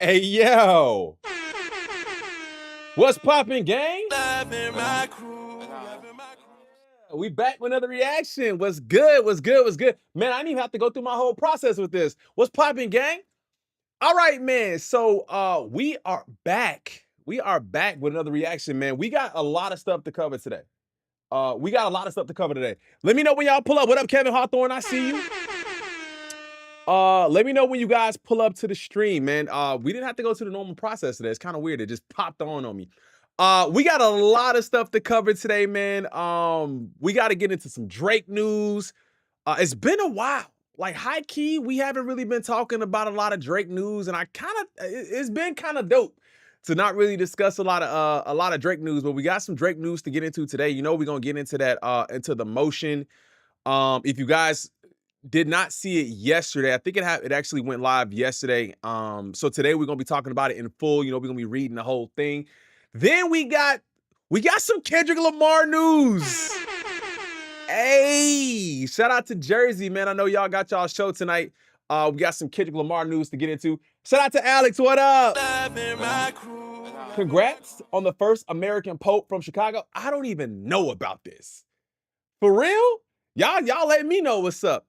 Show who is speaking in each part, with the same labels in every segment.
Speaker 1: Hey, yo. What's poppin', gang? We back with another reaction. What's good? What's good? What's good? Man, I didn't even have to go through my whole process with this. What's poppin', gang? All right, man. So we are back. We are back with another reaction, man. We got a lot of stuff to cover today. Let me know when y'all pull up. What up, Kevin Hawthorne? I see you. Let me know when you guys pull up to the stream, man. We didn't have to go to the normal process today. It's kind of weird. It just popped on me. We got a lot of stuff to cover today, man. We got to get into some Drake news. It's been a while. Like, high key, we haven't really been talking about a lot of Drake news, and it's been kind of dope to not really discuss a lot of Drake news, but we got some Drake news to get into today. You know, we're gonna get into that, into the motion. If you guys did not see it yesterday, I think it actually went live yesterday. So today we're gonna be talking about it in full. You know, we're gonna be reading the whole thing. Then we got some Kendrick Lamar news. Hey, shout out to Jersey, man. I know y'all got y'all show tonight. We got some Kendrick Lamar news to get into. Shout out to Alex, what up? Congrats on the first American Pope from Chicago. I don't even know about this. For real? Y'all let me know what's up.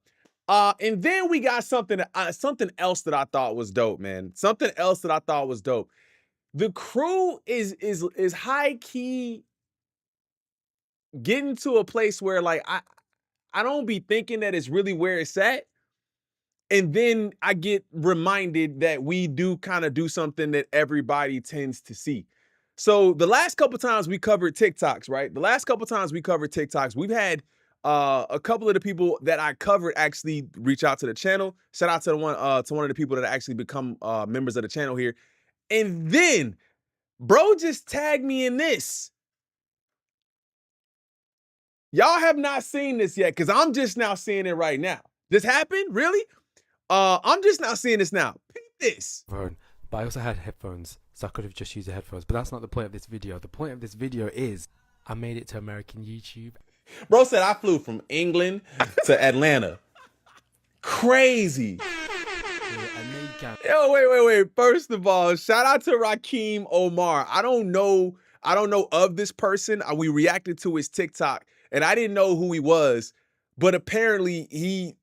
Speaker 1: And then we got something else that I thought was dope, man. Something else that I thought was dope. The crew is high key getting to a place where, like, I don't be thinking that it's really where it's at. And then I get reminded that we do kind of do something that everybody tends to see. So the last couple times we covered TikToks, right? We've had a couple of the people that I covered actually reach out to the channel. Shout out to one of the people that actually become members of the channel here. And then bro just tagged me in this. Y'all have not seen this yet, because I'm just now seeing it right now. This happened? Really? I'm just now seeing this now. Peep this.
Speaker 2: But I also had headphones, so I could have just used the headphones. But that's not the point of this video. The point of this video is I made it to American YouTube.
Speaker 1: Bro said I flew from England to Atlanta. Crazy. Yo, wait. First of all, shout out to Rakeem Omar. I don't know of this person. We reacted to his TikTok, and I didn't know who he was. But apparently he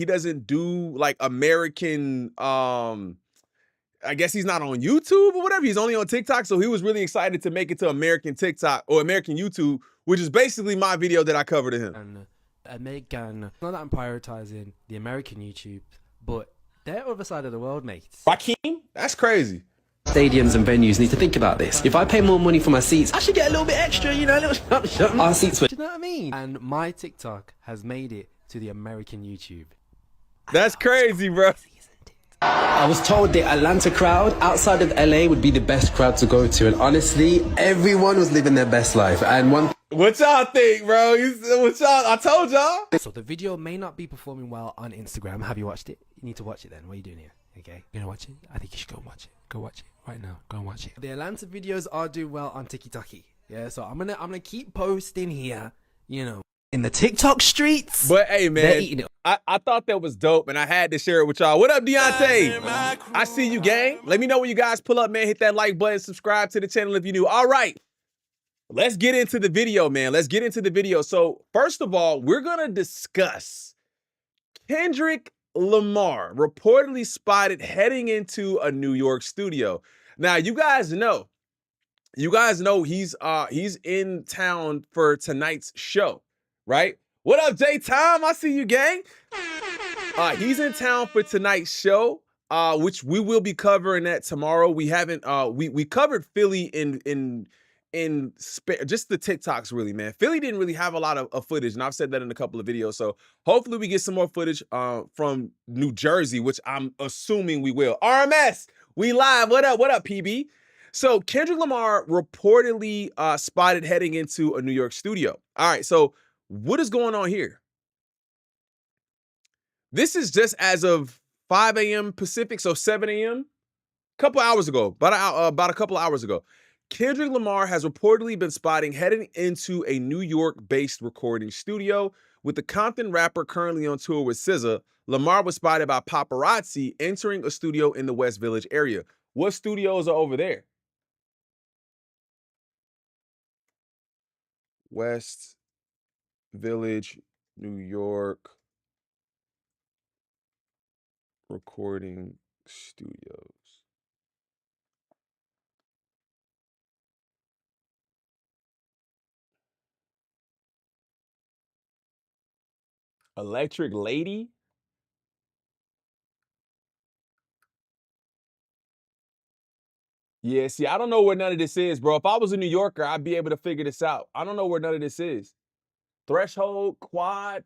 Speaker 1: doesn't do like American, I guess he's not on YouTube or whatever. He's only on TikTok. So he was really excited to make it to American TikTok or American YouTube, which is basically my video that I covered to him.
Speaker 2: And American, not that I'm prioritizing the American YouTube, but they're other side of the world, mate.
Speaker 1: Rakeem? That's crazy.
Speaker 3: Stadiums and venues need to think about this. If I pay more money for my seats, I should get a little bit extra, you know, a little something. Our seats were...
Speaker 2: Do you know what I mean? And my TikTok has made it to the American YouTube.
Speaker 1: That's crazy, bro.
Speaker 3: I was told the Atlanta crowd outside of LA would be the best crowd to go to, and honestly, everyone was living their best life. And
Speaker 1: what y'all think, bro? I told y'all.
Speaker 2: So the video may not be performing well on Instagram. Have you watched it? You need to watch it then. What are you doing here? Okay, you gonna watch it? I think you should go watch it. Go watch it right now. Go and watch it. The Atlanta videos are doing well on TikTok. Yeah, so I'm gonna keep posting here, you know, in the TikTok streets.
Speaker 1: But hey, man, I thought that was dope, and I had to share it with y'all. What up, Deontay? I see you, gang. Let me know when you guys pull up, man. Hit that like button, subscribe to the channel if you're new. All right, let's get into the video, man. Let's get into the video. So first of all, we're gonna discuss Kendrick Lamar reportedly spotted heading into a New York studio. Now, you guys know he's in town for tonight's show, right? What up, J-Time? I see you, gang. He's in town for tonight's show, which we will be covering that tomorrow. We haven't we covered Philly in just the TikToks, really, man. Philly didn't really have a lot of footage, and I've said that in a couple of videos. So hopefully we get some more footage from New Jersey, which I'm assuming we will. RMS, we live. What up, PB? So Kendrick Lamar reportedly spotted heading into a New York studio. All right, so what is going on here? This is just as of 5 a.m. Pacific, so 7 a.m. A couple hours ago, about a couple hours ago. Kendrick Lamar has reportedly been spotted heading into a New York-based recording studio. With the Compton rapper currently on tour with SZA, Lamar was spotted by paparazzi entering a studio in the West Village area. What studios are over there? West Village, New York recording studios. Electric Lady? Yeah, see, I don't know where none of this is, bro. If I was a New Yorker, I'd be able to figure this out. I don't know where none of this is. Threshold, Quad,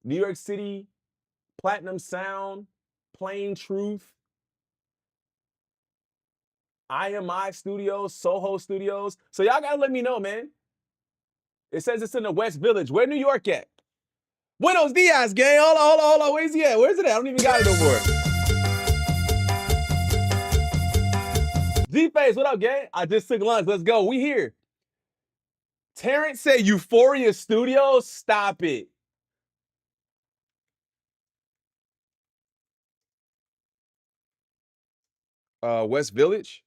Speaker 1: New York City, Platinum Sound, Plain Truth, IMI Studios, Soho Studios. So y'all gotta let me know, man. It says it's in the West Village. Where New York at? Buenos dias, gang. Hold on. Where's he at? Where's it at? I don't even got it no more. G-Face, what up, gang? I just took lunch. Let's go. We here. Terrence said Euphoria Studios. Stop it. West Village.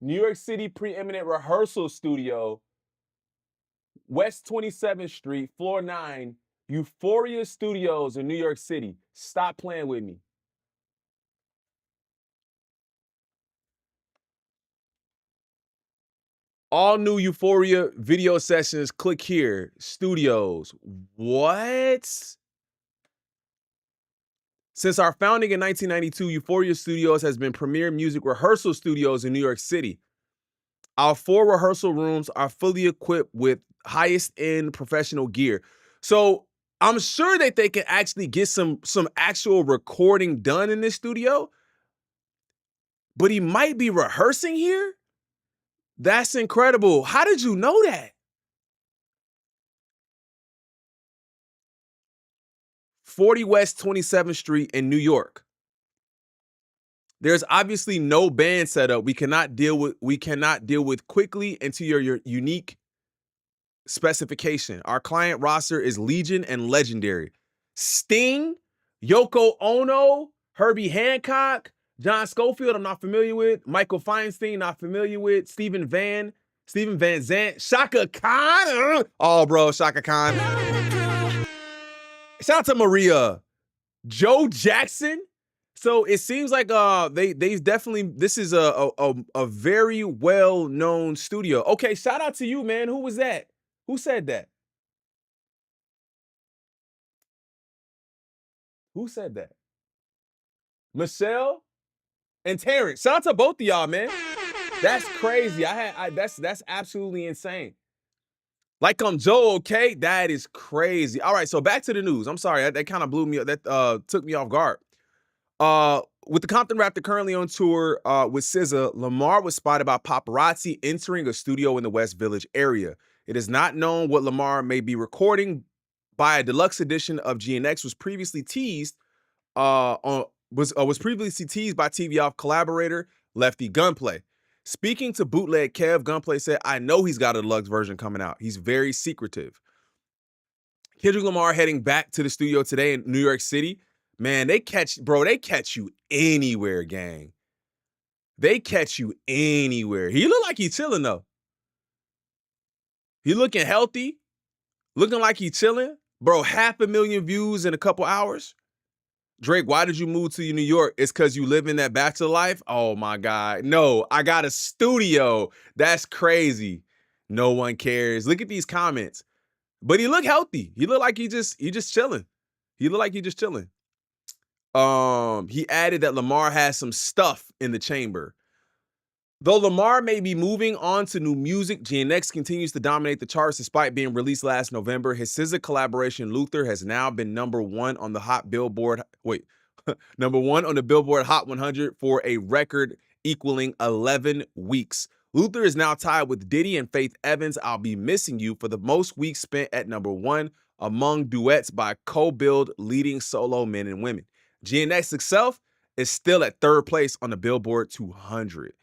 Speaker 1: New York City Preeminent Rehearsal Studio, West 27th Street, floor 9, Euphoria Studios in New York City. Stop playing with me. All new Euphoria video sessions, click here. Studios. What? Since our founding in 1992, Euphoria Studios has been premier music rehearsal studios in New York City. Our 4 rehearsal rooms are fully equipped with highest end professional gear. So I'm sure that they can actually get some actual recording done in this studio, but he might be rehearsing here? That's incredible. How did you know that? 40 West 27th Street in New York. There's obviously no band setup. We cannot deal with quickly into your unique specification. Our client roster is legion and legendary. Sting, Yoko Ono, Herbie Hancock, John Schofield, I'm not familiar with. Michael Feinstein, not familiar with. Steven Van Zandt, Shaka Khan. Oh, bro, Shaka Khan. Shout out to Maria. Joe Jackson. So it seems like they've definitely, this is a very well-known studio. Okay, shout out to you, man. Who was that? Who said that? Who said that? Michelle and Terrence. Shout out to both of y'all, man. That's crazy. That's absolutely insane. Like I'm Joe, okay? That is crazy. All right, so back to the news. I'm sorry, that kind of blew me up. That took me off guard. With the Compton Raptor currently on tour with SZA, Lamar was spotted by paparazzi entering a studio in the West Village area. It is not known what Lamar may be recording. By a deluxe edition of GNX was previously teased was previously teased by TV Off collaborator Lefty Gunplay. Speaking to Bootleg Kev, Gunplay said, "I know he's got a deluxe version coming out. He's very secretive." Kendrick Lamar heading back to the studio today in New York City. Man, they catch you anywhere, gang. They catch you anywhere. He look like he's chilling, though. He looking healthy, looking like he's chilling. Bro, 500,000 views in a couple hours. Drake, why did you move to New York? It's because you live in that bachelor life? Oh, my God. No, I got a studio. That's crazy. No one cares. Look at these comments. But he look healthy. He look like he just chilling. He look like he just chilling. He added that Lamar has some stuff in the chamber. Though Lamar may be moving on to new music, GNX continues to dominate the charts despite being released last November. His SZA collaboration, Luther, has now been number 1 on the number 1 on the Billboard Hot 100 for a record equaling 11 weeks. Luther is now tied with Diddy and Faith Evans' "I'll Be Missing You" for the most weeks spent at number 1 among duets by co-billed leading solo men and women. GNX itself is still at 3rd place on the Billboard 200.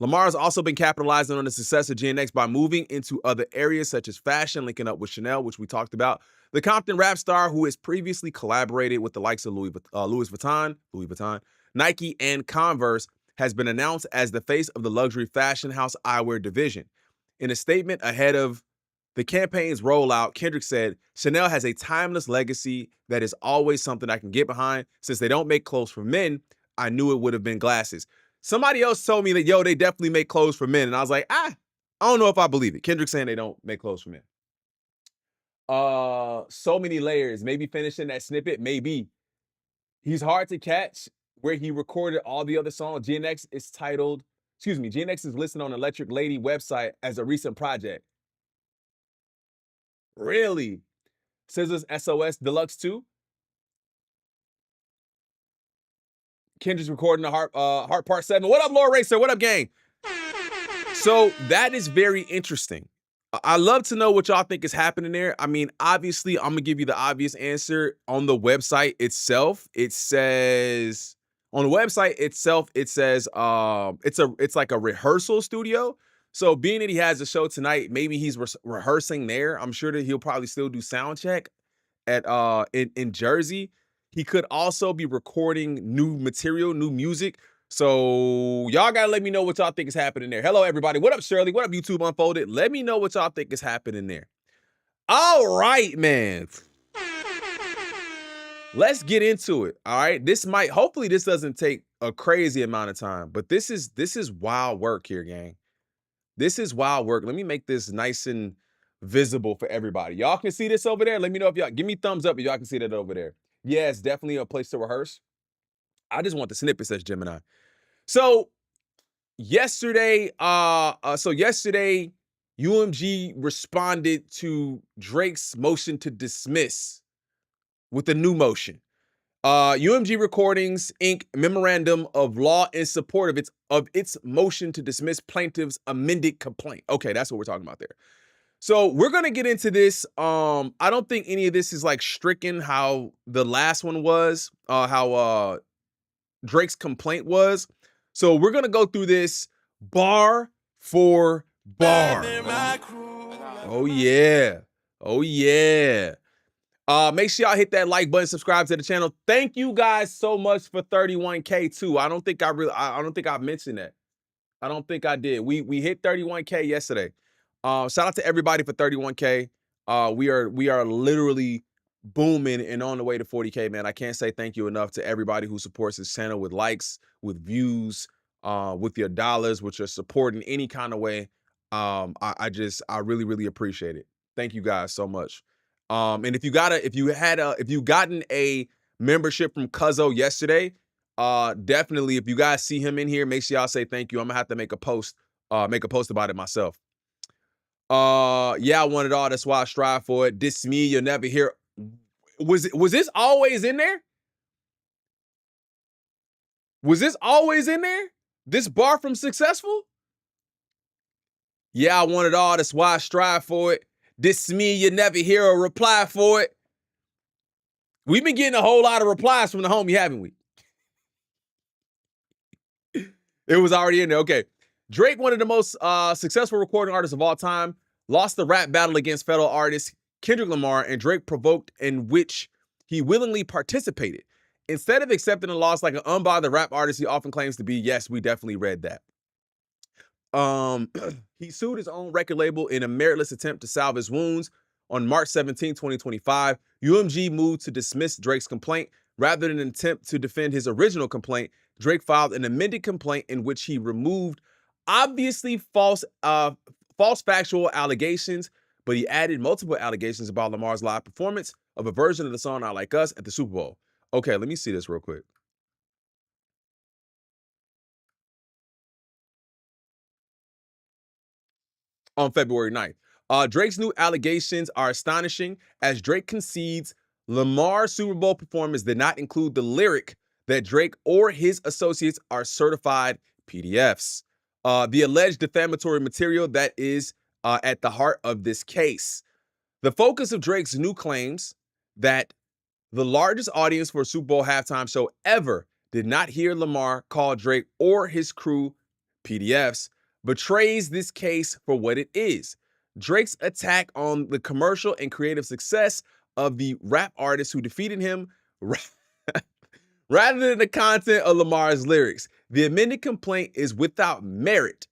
Speaker 1: Lamar has also been capitalizing on the success of GNX by moving into other areas such as fashion, linking up with Chanel, which we talked about. The Compton rap star, who has previously collaborated with the likes of Louis Vuitton, Nike, and Converse, has been announced as the face of the luxury fashion house eyewear division. In a statement ahead of the campaign's rollout, Kendrick said, Chanel has a timeless legacy that is always something I can get behind. Since they don't make clothes for men, I knew it would have been glasses. Somebody else told me that, yo, they definitely make clothes for men. And I was like, I don't know if I believe it. Kendrick saying they don't make clothes for men. So many layers. Maybe finishing that snippet. Maybe. He's hard to catch. Where he recorded all the other songs. GNX is listed on Electric Lady website as a recent project. Really? SZA's SOS Deluxe 2? Kendra's recording the Heart Part 7. What up, Laura Racer? What up, gang? So that is very interesting. I love to know what y'all think is happening there. I mean, obviously, I'm gonna give you the obvious answer. On the website itself, it says it's like a rehearsal studio. So being that he has a show tonight, maybe he's rehearsing there. I'm sure that he'll probably still do sound check at in Jersey. He could also be recording new material, new music. So y'all gotta let me know what y'all think is happening there. Hello, everybody. What up, Shirley? What up, YouTube Unfolded? Let me know what y'all think is happening there. All right, man. Let's get into it. All right. Hopefully this doesn't take a crazy amount of time, but this is wild work here, gang. This is wild work. Let me make this nice and visible for everybody. Y'all can see this over there. Let me know if y'all give me thumbs up if y'all can see that over there. Yeah, it's definitely a place to rehearse. I just want the snippet, says Gemini. So yesterday, UMG responded to Drake's motion to dismiss with a new motion. UMG Recordings Inc. memorandum of law in support of its motion to dismiss plaintiff's amended complaint. Okay, that's what we're talking about there. So we're gonna get into this. I don't think any of this is like stricken how the last one was, how Drake's complaint was. So we're gonna go through this bar for bar. Oh yeah. Oh yeah. Make sure y'all hit that like button, subscribe to the channel. Thank you guys so much for 31K too. I don't think I mentioned that. I don't think I did. We hit 31K yesterday. Shout out to everybody for 31K. We are literally booming and on the way to 40K, man. I can't say thank you enough to everybody who supports this channel with likes, with views, with your dollars, with your support in any kind of way. I really, really appreciate it. Thank you guys so much. And if you gotten a membership from Cuzzo yesterday, definitely if you guys see him in here, make sure y'all say thank you. I'm gonna have to make a post about it myself. Yeah, I want it all. That's why I strive for it. This me, you'll never hear. Was this always in there? Was this always in there? This bar from Successful? Yeah, I want it all. That's why I strive for it. This me, you never hear a reply for it. We've been getting a whole lot of replies from the homie, haven't we? It was already in there. Okay. Drake, one of the most successful recording artists of all time, lost the rap battle against fellow artists Kendrick Lamar and Drake provoked, in which he willingly participated. Instead of accepting a loss like an unbothered rap artist he often claims to be, yes, we definitely read that. He sued his own record label in a meritless attempt to salve his wounds. On March 17, 2025, UMG moved to dismiss Drake's complaint. Rather than an attempt to defend his original complaint, Drake filed an amended complaint in which he removed obviously false factual allegations, but he added multiple allegations about Lamar's live performance of a version of the song "I Like Us" at the Super Bowl. Okay, let me see this real quick. On February 9th. Drake's new allegations are astonishing as Drake concedes Lamar's Super Bowl performance did not include the lyric that Drake or his associates are certified PDFs. The alleged defamatory material that is at the heart of this case. The focus of Drake's new claims that the largest audience for a Super Bowl halftime show ever did not hear Lamar call Drake or his crew PDFs, betrays this case for what it is. Drake's attack on the commercial and creative success of the rap artist who defeated him rather than the content of Lamar's lyrics. The amended complaint is without merit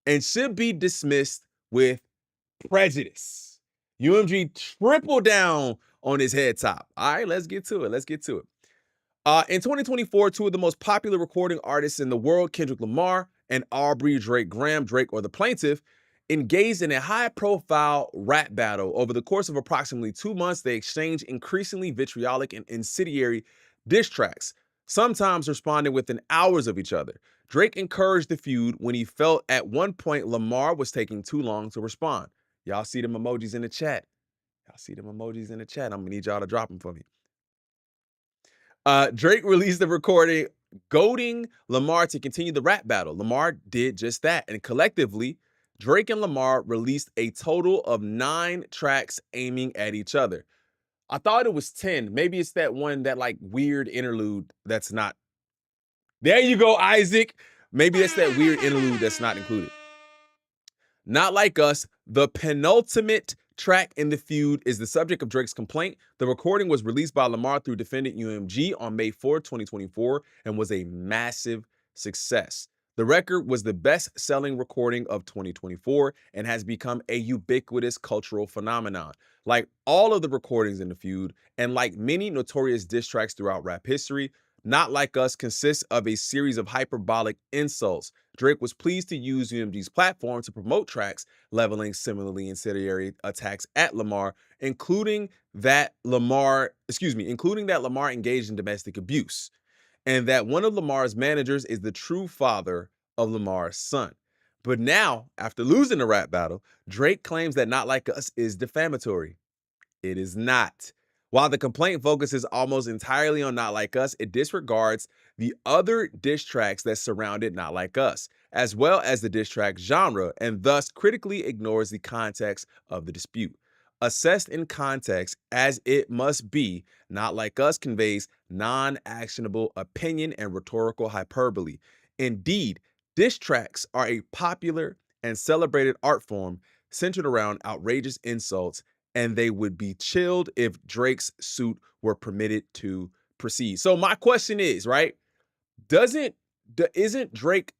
Speaker 1: and should be dismissed with prejudice. UMG tripled down on his head top. All right, let's get to it. In 2024, two of the most popular recording artists in the world, Kendrick Lamar and Aubrey Drake Graham, Drake or the plaintiff, engaged in a high-profile rap battle. Over the course of approximately 2 months, they exchanged increasingly vitriolic and incendiary diss tracks, sometimes responding within hours of each other. Drake encouraged the feud when he felt at one point Lamar was taking too long to respond. Y'all see them emojis in the chat. I'm gonna need y'all to drop them for me. Drake released the recording goading Lamar to continue the rap battle. Lamar did just that, and collectively, Drake and Lamar released a total of 9 tracks aiming at each other. I thought it was 10. Maybe it's that one, that like weird interlude that's not. There you go, Isaac. Maybe that's that weird interlude that's not included. Not Like Us, the penultimate track in the feud, is the subject of Drake's complaint. The recording was released by Lamar through defendant UMG on May 4, 2024, and was a massive success. The record was the best-selling recording of 2024 and has become a ubiquitous cultural phenomenon. Like all of the recordings in the feud, and like many notorious diss tracks throughout rap history, Not Like Us consists of a series of hyperbolic insults. Drake was pleased to use UMG's platform to promote tracks leveling similarly incendiary attacks at Lamar, including that Lamar engaged in domestic abuse, and that one of Lamar's managers is the true father of Lamar's son. But now, after losing the rap battle, Drake claims that Not Like Us is defamatory. It is not. While the complaint focuses almost entirely on Not Like Us, it disregards the other diss tracks that surrounded Not Like Us, as well as the diss track genre, and thus critically ignores the context of the dispute. Assessed in context, as it must be, Not Like Us conveys non-actionable opinion and rhetorical hyperbole. Indeed, diss tracks are a popular and celebrated art form centered around outrageous insults, and they would be chilled if Drake's suit were permitted to proceed. So my question is, right? Isn't Drake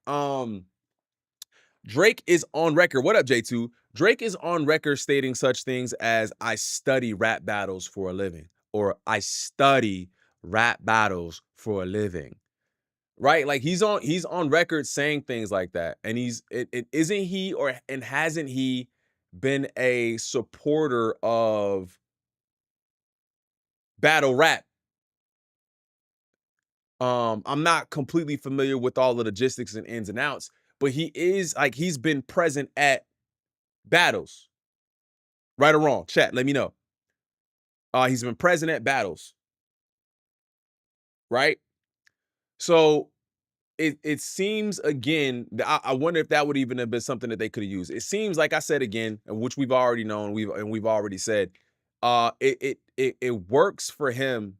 Speaker 1: Drake is on record. What up, J2? Drake is on record stating such things as, I study rap battles for a living, or I study rap battles for a living. Right? Like he's on record saying things like that. And isn't he, and hasn't he been a supporter of battle rap? I'm not completely familiar with all the logistics and ins and outs, but he's been present at battles. Right or wrong? Chat, let me know. He's been present at battles. Right? So it seems, again, I wonder if that would even have been something that they could have used. It seems, like I said again, which we've already known, we've already said, it works for him.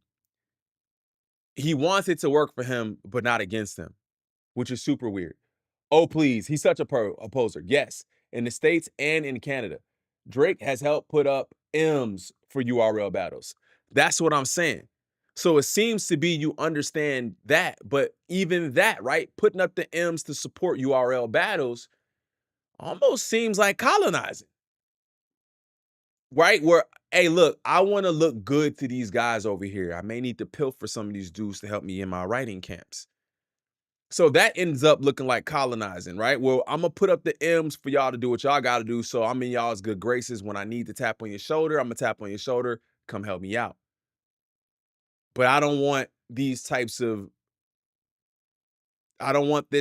Speaker 1: He wants it to work for him, but not against him, which is super weird. Oh, please, he's such a opposer. Yes, in the States and in Canada, Drake has helped put up M's for URL battles. That's what I'm saying. So it seems to be you understand that, but even that, right, putting up the M's to support URL battles almost seems like colonizing. Right? Where, hey, look, I want to look good to these guys over here. I may need to pilfer some of these dudes to help me in my writing camps. So that ends up looking like colonizing, right? Well, I'm going to put up the M's for y'all to do what y'all got to do, so I'm in y'all's good graces. When I need to tap on your shoulder, I'm going to tap on your shoulder. Come help me out. But I don't want this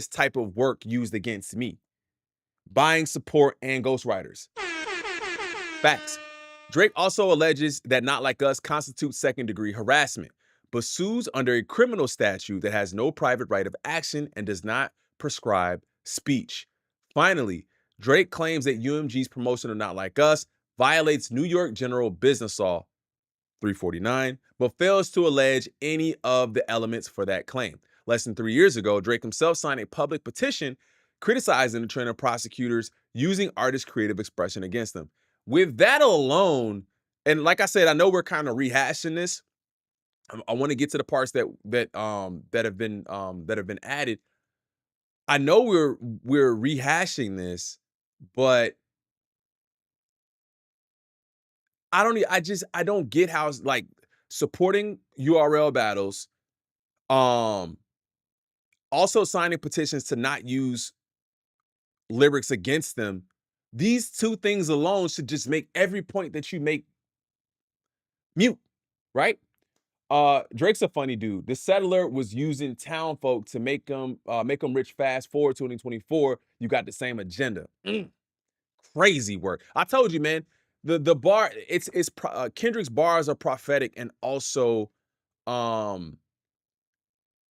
Speaker 1: type of work used against me. Buying support and ghostwriters. Facts. Drake also alleges that Not Like Us constitutes second-degree harassment, but sues under a criminal statute that has no private right of action and does not prescribe speech. Finally, Drake claims that UMG's promotion of Not Like Us violates New York General Business Law 349, but fails to allege any of the elements for that claim. Less than 3 years ago, Drake himself signed a public petition criticizing the trend of prosecutors using artists' creative expression against them. With that alone, and like I said, I know we're kind of rehashing this. I want to get to the parts that have been added. I know we're rehashing this, but I don't get how, like, supporting URL battles, um, also signing petitions to not use lyrics against them. These two things alone should just make every point that you make mute, right? Drake's a funny dude. The settler was using town folk to make them rich. Fast forward to 2024, you got the same agenda. Crazy work. I told you, man. The bar, Kendrick's bars are prophetic, and also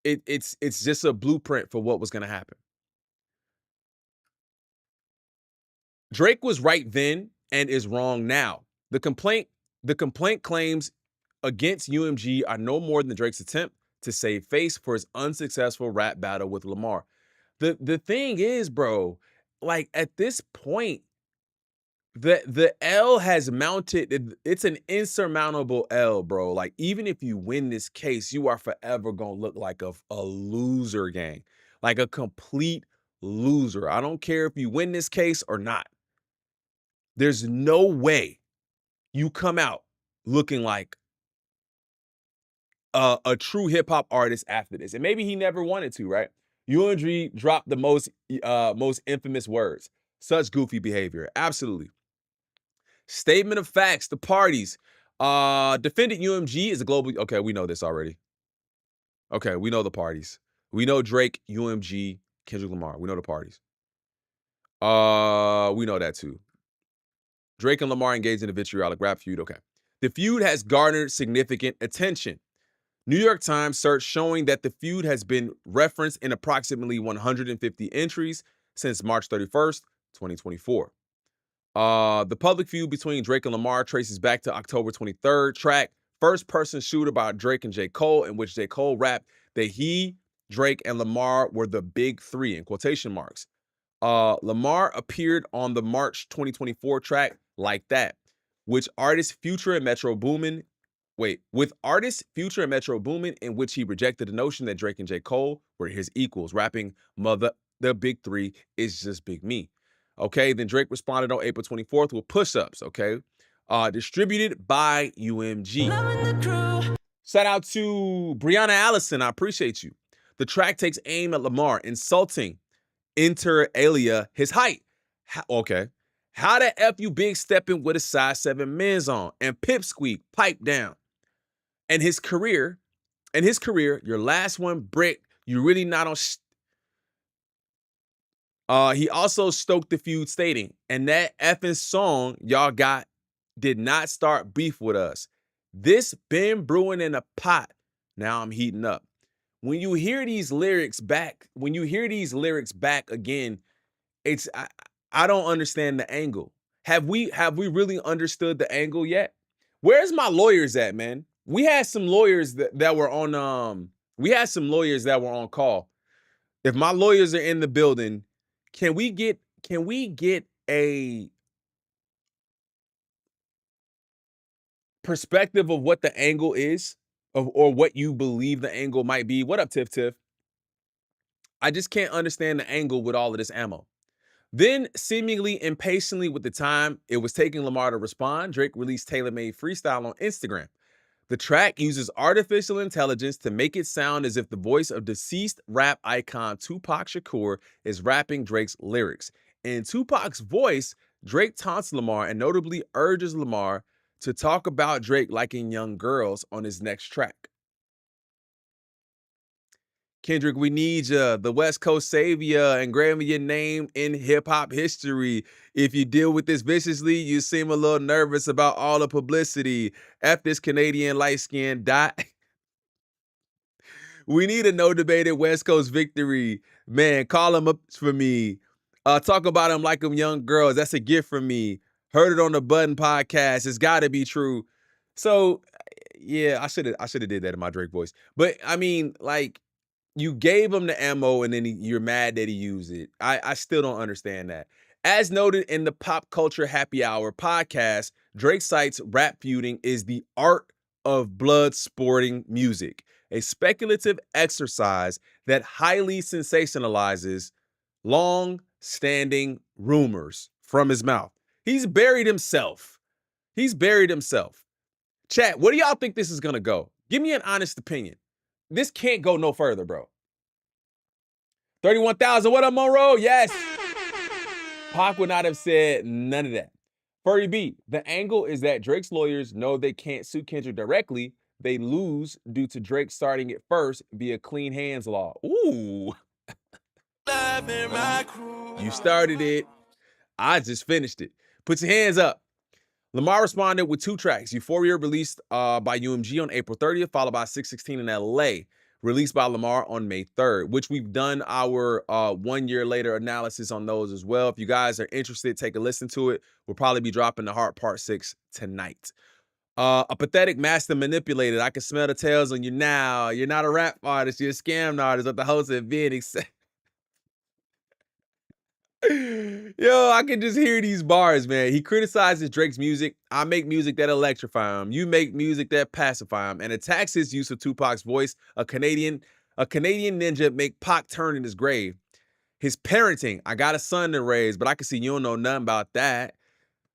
Speaker 1: it's just a blueprint for what was gonna happen. Drake was right then and is wrong now. The complaint claims against UMG are no more than Drake's attempt to save face for his unsuccessful rap battle with Lamar. The thing is, bro, like, at this point, the L has mounted. It's an insurmountable L, bro. Like, even if you win this case, you are forever gonna look like a loser, gang. Like a complete loser. I don't care if you win this case or not. There's no way you come out looking like a true hip hop artist after this. And maybe he never wanted to, right? UMG dropped the most infamous words. Such goofy behavior. Absolutely. Statement of facts, the parties. Defendant UMG is a global. Okay, we know this already. Okay, we know the parties. We know Drake, UMG, Kendrick Lamar. We know the parties. We know that too. Drake and Lamar engaged in a vitriolic rap feud. Okay. The feud has garnered significant attention. New York Times search showing that the feud has been referenced in approximately 150 entries since March 31st, 2024. The public feud between Drake and Lamar traces back to October 23rd track, First Person Shooter by Drake and J. Cole, in which J. Cole rapped that he, Drake, and Lamar were the big three, in quotation marks. Lamar appeared on the March 2024 track Like That, with artists Future and Metro Boomin, in which he rejected the notion that Drake and J. Cole were his equals, rapping, "Mother, the big three is just Big Me." Okay, then Drake responded on April 24th with Push Ups, okay? Distributed by UMG. Shout out to Brianna Allison, I appreciate you. The track takes aim at Lamar, insulting inter alia his height. How the F you big stepping with a size 7 men's on and pipsqueak pipe down. And his career, your last one brick, you really not on. He also stoked the feud, stating, and that effing song y'all got did not start beef with us. This been brewing in a pot. Now I'm heating up. When you hear these lyrics back again, I don't understand the angle. Have we really understood the angle yet? Where's my lawyers at, man? We had some lawyers that were on call. If my lawyers are in the building, can we get a perspective of what the angle is, or what you believe the angle might be? What up, Tiff? I just can't understand the angle with all of this ammo. Then, seemingly impatiently with the time it was taking Lamar to respond, Drake released Tailor-Made Freestyle on Instagram. The track uses artificial intelligence to make it sound as if the voice of deceased rap icon Tupac Shakur is rapping Drake's lyrics. In Tupac's voice, Drake taunts Lamar and notably urges Lamar to talk about Drake liking young girls on his next track. Kendrick, we need ya. The West Coast savior, engraving your name in hip-hop history. If you deal with this viciously, you seem a little nervous about all the publicity. F this Canadian light-skinned dot. We need a no-debated West Coast victory. Man, call him up for me. Talk about him like them young girls. That's a gift from me. Heard it on the Button podcast. It's got to be true. So, yeah, I should have did that in my Drake voice. But, I mean, like, you gave him the ammo and then you're mad that he used it. I still don't understand that. As noted in the Pop Culture Happy Hour podcast, Drake cites rap feuding is the art of blood sporting music, a speculative exercise that highly sensationalizes long-standing rumors from his mouth. He's buried himself. He's buried himself. Chat, what do y'all think this is going to go? Give me an honest opinion. This can't go no further, bro. 31,000, what up, Monroe? Yes. Pac would not have said none of that. Furry B, the angle is that Drake's lawyers know they can't sue Kendrick directly. They lose due to Drake starting it first via clean hands law. Ooh. You started it. I just finished it. Put your hands up. Lamar responded with 2 tracks. Euphoria, released by UMG on April 30th, followed by 616 in LA, released by Lamar on May 3rd, which we've done our 1 year later analysis on those as well. If you guys are interested, take a listen to it. We'll probably be dropping The Heart Part 6 tonight. A pathetic master manipulated. I can smell the tails on you now. You're not a rap artist. You're a scam artist. What the host of Vinny said. Yo, I can just hear these bars, man. He criticizes Drake's music. I make music that electrify him. You make music that pacify him, and attacks his use of Tupac's voice. A Canadian ninja make Pac turn in his grave. His parenting. I got a son to raise, but I can see you don't know nothing about that.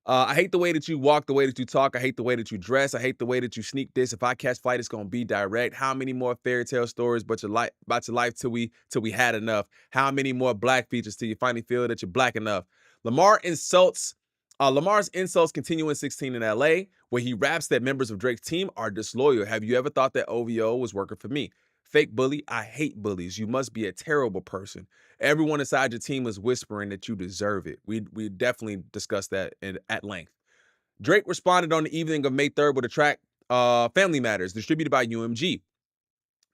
Speaker 1: I hate the way that you walk, the way that you talk. I hate the way that you dress. I hate the way that you sneak this. If I catch fight, it's gonna be direct. How many more fairy tale stories about your life till we had enough? How many more black features till you finally feel that you're black enough? Lamar's insults continue in 16 in LA, where he raps that members of Drake's team are disloyal. Have you ever thought that OVO was working for me? Fake bully, I hate bullies. You must be a terrible person. Everyone inside your team is whispering that you deserve it. We definitely discussed that at length. Drake responded on the evening of May 3rd with a track, Family Matters, distributed by UMG.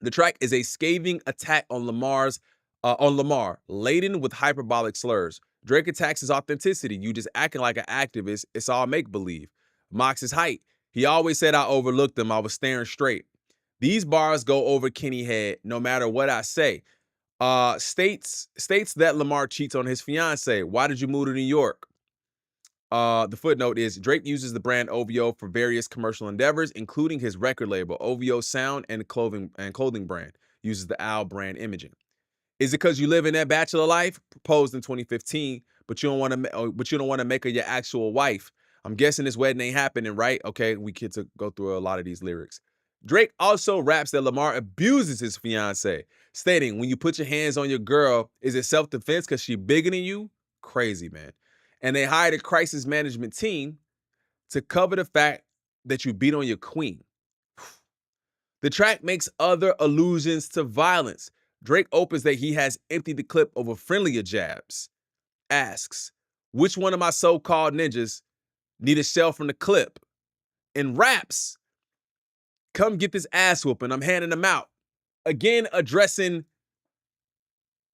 Speaker 1: The track is a scathing attack on Lamar, laden with hyperbolic slurs. Drake attacks his authenticity. You just acting like an activist. It's all make-believe. Mocks his height. He always said I overlooked him. I was staring straight. These bars go over Kenny head no matter what I say. States that Lamar cheats on his fiance. Why did you move to New York? The footnote is Drake uses the brand OVO for various commercial endeavors, including his record label, OVO Sound and clothing brand. Uses the Owl brand imaging. Is it because you live in that bachelor life? Proposed in 2015, but you don't want to make her your actual wife. I'm guessing this wedding ain't happening, right? Okay, we get to go through a lot of these lyrics. Drake also raps that Lamar abuses his fiance, stating, when you put your hands on your girl, is it self-defense because she bigger than you? Crazy, man. And they hired a crisis management team to cover the fact that you beat on your queen. The track makes other allusions to violence. Drake opens that he has emptied the clip over friendlier jabs. Asks, which one of my so-called ninjas need a shell from the clip? And raps, come get this ass whooping. I'm handing them out. Again, addressing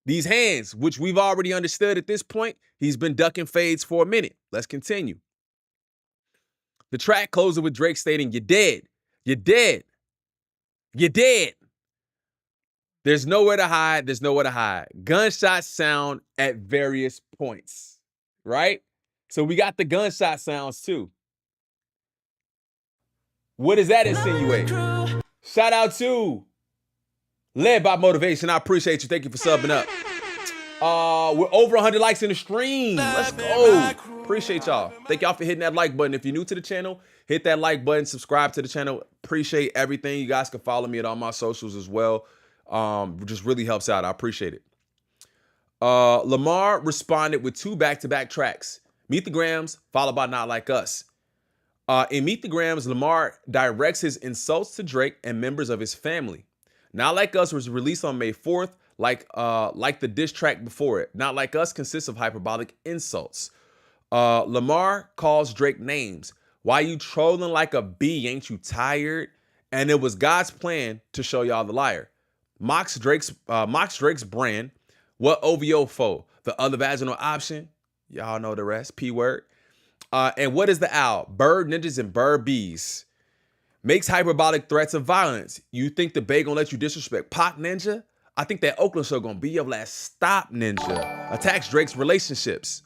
Speaker 1: these hands, which we've already understood at this point. He's been ducking fades for a minute. Let's continue. The track closes with Drake stating, you're dead. You're dead. You're dead. There's nowhere to hide. There's nowhere to hide. Gunshots sound at various points, right? So we got the gunshot sounds too. What does that insinuate? Shout out to Led by Motivation. I appreciate you. Thank you for subbing up. We're over 100 likes in the stream. Let's go. Appreciate y'all. Thank y'all for hitting that like button. If you're new to the channel, hit that like button. Subscribe to the channel. Appreciate everything. You guys can follow me at all my socials as well. Just really helps out. I appreciate it. Lamar responded with 2 back-to-back tracks. Meet the Grams, followed by Not Like Us. In Meet the Grams, Lamar directs his insults to Drake and members of his family. Not Like Us was released on May 4th, like the diss track before it. Not Like Us consists of hyperbolic insults. Lamar calls Drake names. Why you trolling like a bee? Ain't you tired? And it was God's plan to show y'all the liar. Mocks Drake's brand. What OVO for? The other vaginal option? Y'all know the rest. P word. And what is the owl? Bird ninjas and bird bees. Makes hyperbolic threats of violence. You think the Bay gonna let you disrespect Pac Ninja? I think that Oakland show gonna be your last stop, Ninja. Attacks Drake's relationships.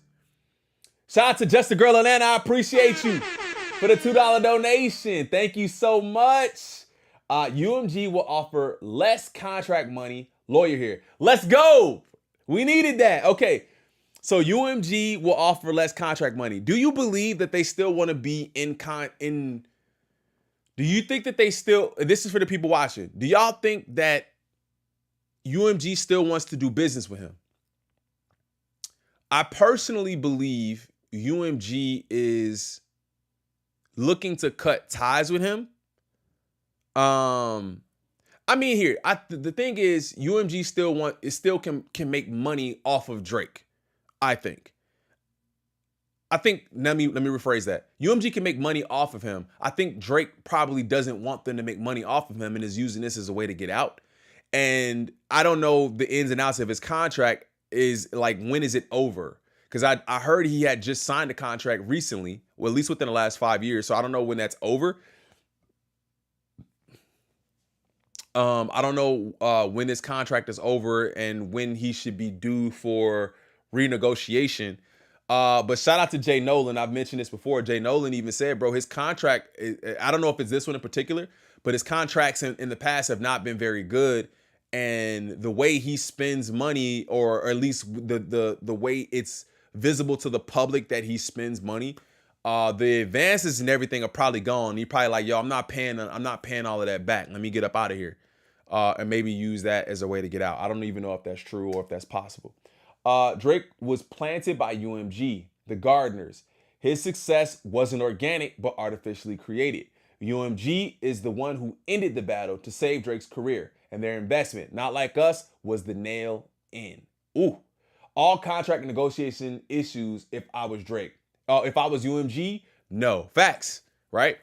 Speaker 1: Shout out to Just a Girl Atlanta. I appreciate you for the $2 donation. Thank you so much. UMG will offer less contract money. Lawyer here. Let's go. We needed that. Okay. So UMG will offer less contract money. Do you believe that they still want to be do you think that they still, this is for the people watching, do y'all think that UMG still wants to do business with him? I personally believe UMG is looking to cut ties with him. I mean, here, the thing is, UMG still can make money off of Drake. I think, let me rephrase that. UMG can make money off of him. I think Drake probably doesn't want them to make money off of him and is using this as a way to get out. And I don't know the ins and outs of his contract is like, when is it over? Because I heard he had just signed a contract recently, well, at least within the last 5 years. So I don't know when that's over. I don't know when his contract is over and when he should be due for renegotiation. But shout out to Jay Nolan. I've mentioned this before. Jay Nolan even said, bro, his contract, I don't know if it's this one in particular, but his contracts in the past have not been very good. And the way he spends money, or at least the way it's visible to the public that he spends money, the advances and everything are probably gone. He probably like, yo, I'm not paying all of that back. Let me get up out of here. And maybe use that as a way to get out. I don't even know if that's true or if that's possible. Drake was planted by UMG, the gardeners. His success wasn't organic, but artificially created. UMG is the one who ended the battle to save Drake's career, and their investment, not like us, was the nail in. Ooh, all contract negotiation issues if I was Drake. If I was UMG, no. Facts, right?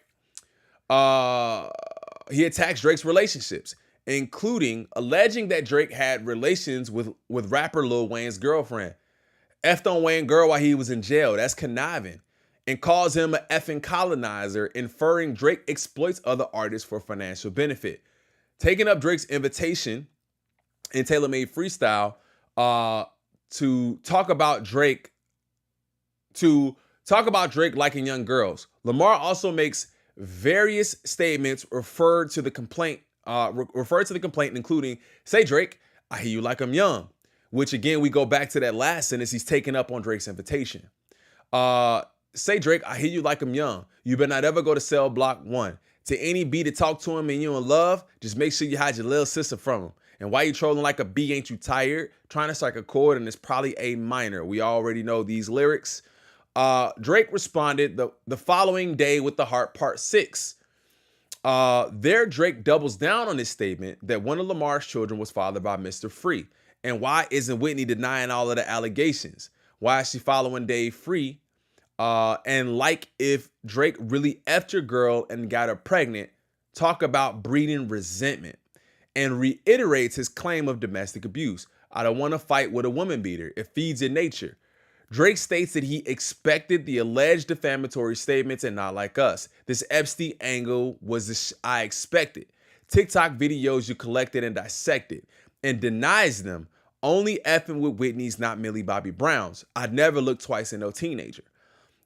Speaker 1: He attacks Drake's relationships, including alleging that Drake had relations with rapper Lil Wayne's girlfriend. Effed on Wayne girl while he was in jail. That's conniving. And calls him an effing colonizer, inferring Drake exploits other artists for financial benefit. Taking up Drake's invitation in Taylor Made Freestyle to talk about Drake liking young girls. Lamar also makes various statements referred to the complaint, including, say Drake, I hear you like I'm young, which again, we go back to that last sentence. He's taken up on Drake's invitation. Say Drake, I hear you like I'm young. You better not ever go to cell block 1. To any B to talk to him and you in love, just make sure you hide your little sister from him. And why you trolling like a B, ain't you tired? Trying to strike a chord and it's probably A minor. We already know these lyrics. Drake responded the following day with The Heart Part 6. There, Drake doubles down on his statement that one of Lamar's children was fathered by Mr. Free. And why isn't Whitney denying all of the allegations? Why is she following Dave Free? And like if Drake really effed your girl and got her pregnant, talk about breeding resentment. And reiterates his claim of domestic abuse. I don't want to fight with a woman beater. It feeds in nature. Drake states that he expected the alleged defamatory statements and not like us. This Epstein angle was the I expected. TikTok videos you collected and dissected, and denies them. Only effing with Whitney's, not Millie Bobby Brown's. I'd never look twice in no teenager.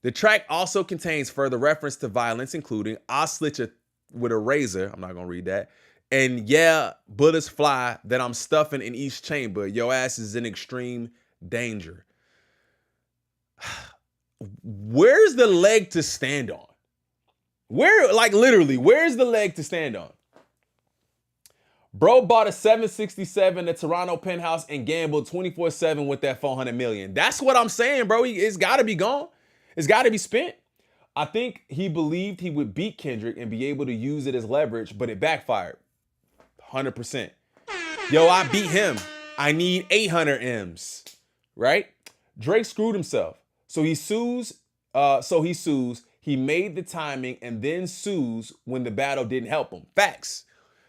Speaker 1: The track also contains further reference to violence, including I'll slit you with a razor. I'm not going to read that. And yeah, bullets fly that I'm stuffing in each chamber. Your ass is in extreme danger. Where's the leg to stand on? Literally, where's the leg to stand on? Bro bought a 767 at Toronto penthouse and gambled 24/7 with that 400 million. That's what I'm saying, bro. It's got to be gone. It's got to be spent. I think he believed he would beat Kendrick and be able to use it as leverage, but it backfired. 100%. Yo, I beat him. I need 800 M's, right? Drake screwed himself. So he sues. He made the timing and then sues when the battle didn't help him. Facts.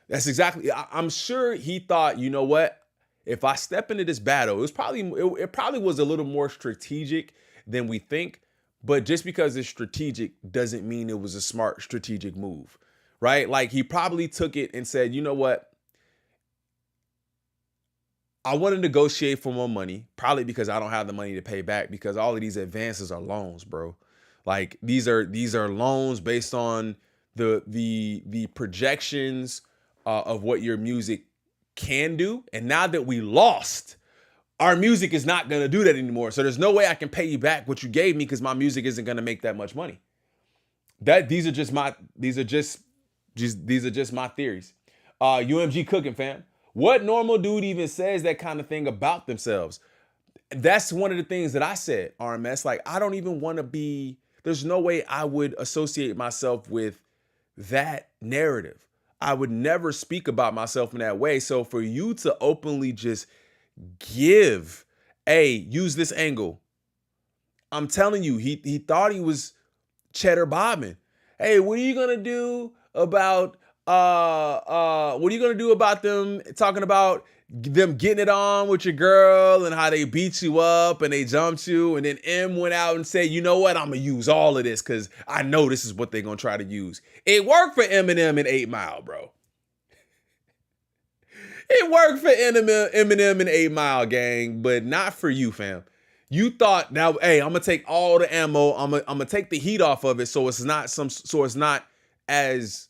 Speaker 1: That's exactly. I'm sure he thought, you know what? If I step into this battle, it probably was a little more strategic than we think. But just because it's strategic doesn't mean it was a smart strategic move, right? Like he probably took it and said, you know what? I want to negotiate for more money, probably because I don't have the money to pay back, because all of these advances are loans, bro. Like these are loans based on the projections of what your music can do. And now that we lost, our music is not going to do that anymore. So there's no way I can pay you back what you gave me, because my music isn't going to make that much money. These are just my theories. UMG cooking, fam. What normal dude even says that kind of thing about themselves? That's one of the things that I said, RMS. Like, I don't even want to be, there's no way I would associate myself with that narrative. I would never speak about myself in that way. So for you to openly just give, hey, use this angle. I'm telling you, he thought he was cheddar bobbing. Hey, what are you gonna do about them talking about them getting it on with your girl and how they beat you up and they jumped you, and then M went out and said, you know what, I'm gonna use all of this because I know this is what they're gonna try to use. It worked for Eminem and 8 Mile, bro. It worked for Eminem and 8 Mile, gang, but not for you, fam. You thought, now, hey, I'm gonna take all the ammo. I'm gonna take the heat off of it, so it's not as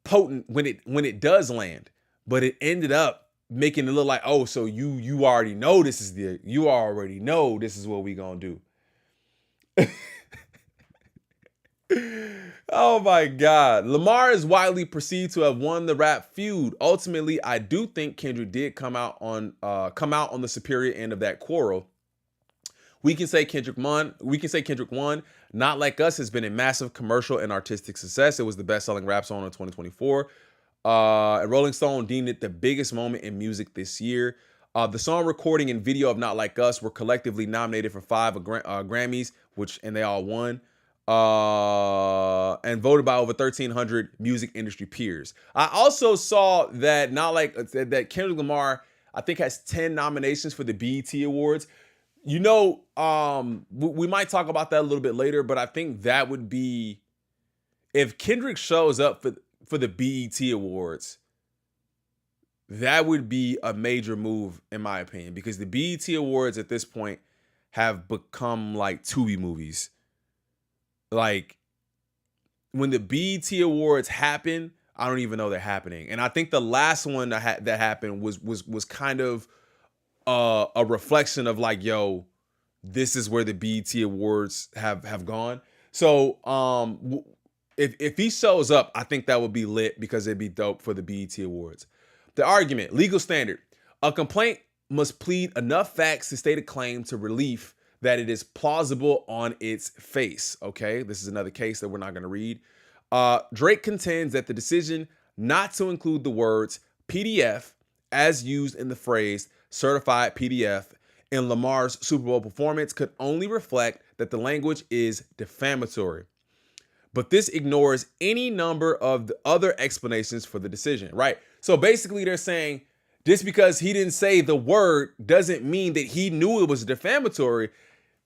Speaker 1: potent when it does land. But it ended up making it look like, oh, so you already know this is what we gonna do. Oh my God. Lamar is widely perceived to have won the rap feud. Ultimately, I do think Kendrick did come out on the superior end of that quarrel. We can say Kendrick won. Not Like Us has been a massive commercial and artistic success. It was the best-selling rap song in 2024. And Rolling Stone deemed it the biggest moment in music this year. The song recording and video of Not Like Us were collectively nominated for 5 Grammys, and they all won. And voted by over 1,300 music industry peers. I also saw that that Kendrick Lamar, I think, has 10 nominations for the BET Awards. You know, we might talk about that a little bit later, but I think that would be, if Kendrick shows up for the BET Awards, that would be a major move, in my opinion, because the BET Awards at this point have become like Tubi movies. Like, when the BET Awards happen, I don't even know they're happening. And I think the last one that happened was kind of a reflection of like, yo, this is where the BET Awards have gone. So if he shows up, I think that would be lit, because it'd be dope for the BET Awards. The argument, legal standard. A complaint must plead enough facts to state a claim to relief that it is plausible on its face. Okay, this is another case that we're not going to read. Drake contends that the decision not to include the words PDF as used in the phrase certified PDF in Lamar's Super Bowl performance could only reflect that the language is defamatory. But this ignores any number of the other explanations for the decision, right? So basically they're saying, just because he didn't say the word doesn't mean that he knew it was defamatory.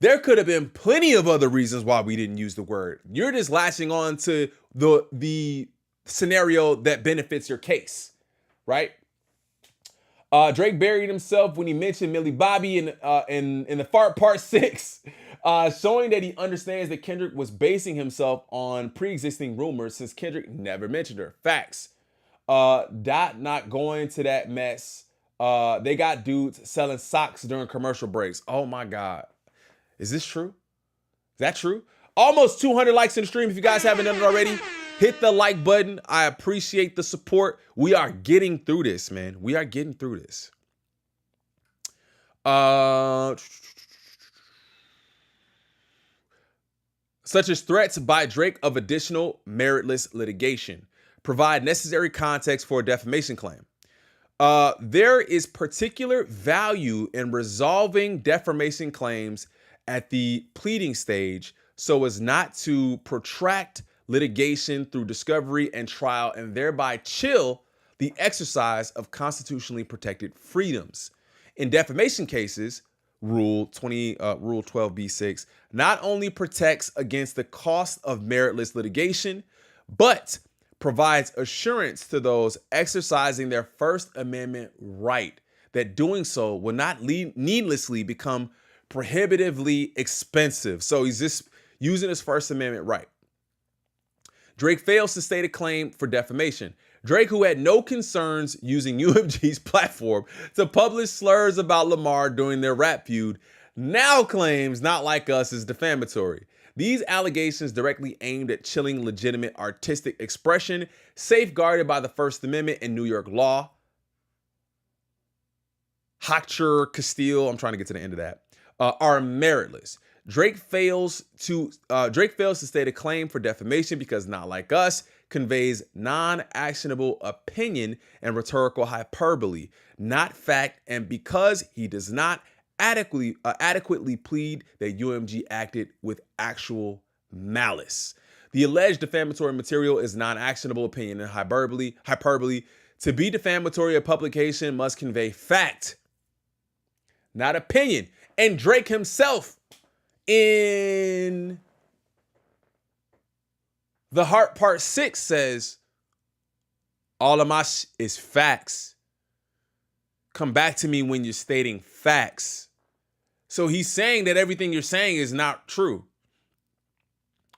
Speaker 1: There could have been plenty of other reasons why we didn't use the word. You're just latching on to the scenario that benefits your case, right? Drake buried himself when he mentioned Millie Bobby in the Fart Part 6, showing that he understands that Kendrick was basing himself on pre-existing rumors, since Kendrick never mentioned her. Facts. Dot not going to that mess. They got dudes selling socks during commercial breaks. Oh my God. Is this true? Is that true? Almost 200 likes in the stream. If you guys haven't done it already, hit the like button. I appreciate the support. We are getting through this, man. We are getting through this. Such as threats by Drake of additional meritless litigation. Provide necessary context for a defamation claim. There is particular value in resolving defamation claims at the pleading stage so as not to protract litigation through discovery and trial and thereby chill the exercise of constitutionally protected freedoms. In defamation cases, Rule 12b6 not only protects against the cost of meritless litigation, but provides assurance to those exercising their First Amendment right that doing so will not needlessly become prohibitively expensive. So he's just using his First Amendment right. Drake fails to state a claim for defamation. Drake, who had no concerns using UMG's platform to publish slurs about Lamar during their rap feud, now claims Not Like Us is defamatory. These allegations directly aimed at chilling legitimate artistic expression safeguarded by the First Amendment and New York law. Hochschild, Castile, I'm trying to get to the end of that, are meritless. Drake fails to state a claim for defamation because Not Like Us conveys non-actionable opinion and rhetorical hyperbole, not fact, and because he does not adequately plead that UMG acted with actual malice. The alleged defamatory material is non-actionable opinion and hyperbole. To be defamatory, a publication must convey fact, not opinion. And Drake himself, in The Heart Part 6, says, all of my is facts. Come back to me when you're stating facts. So he's saying that everything you're saying is not true,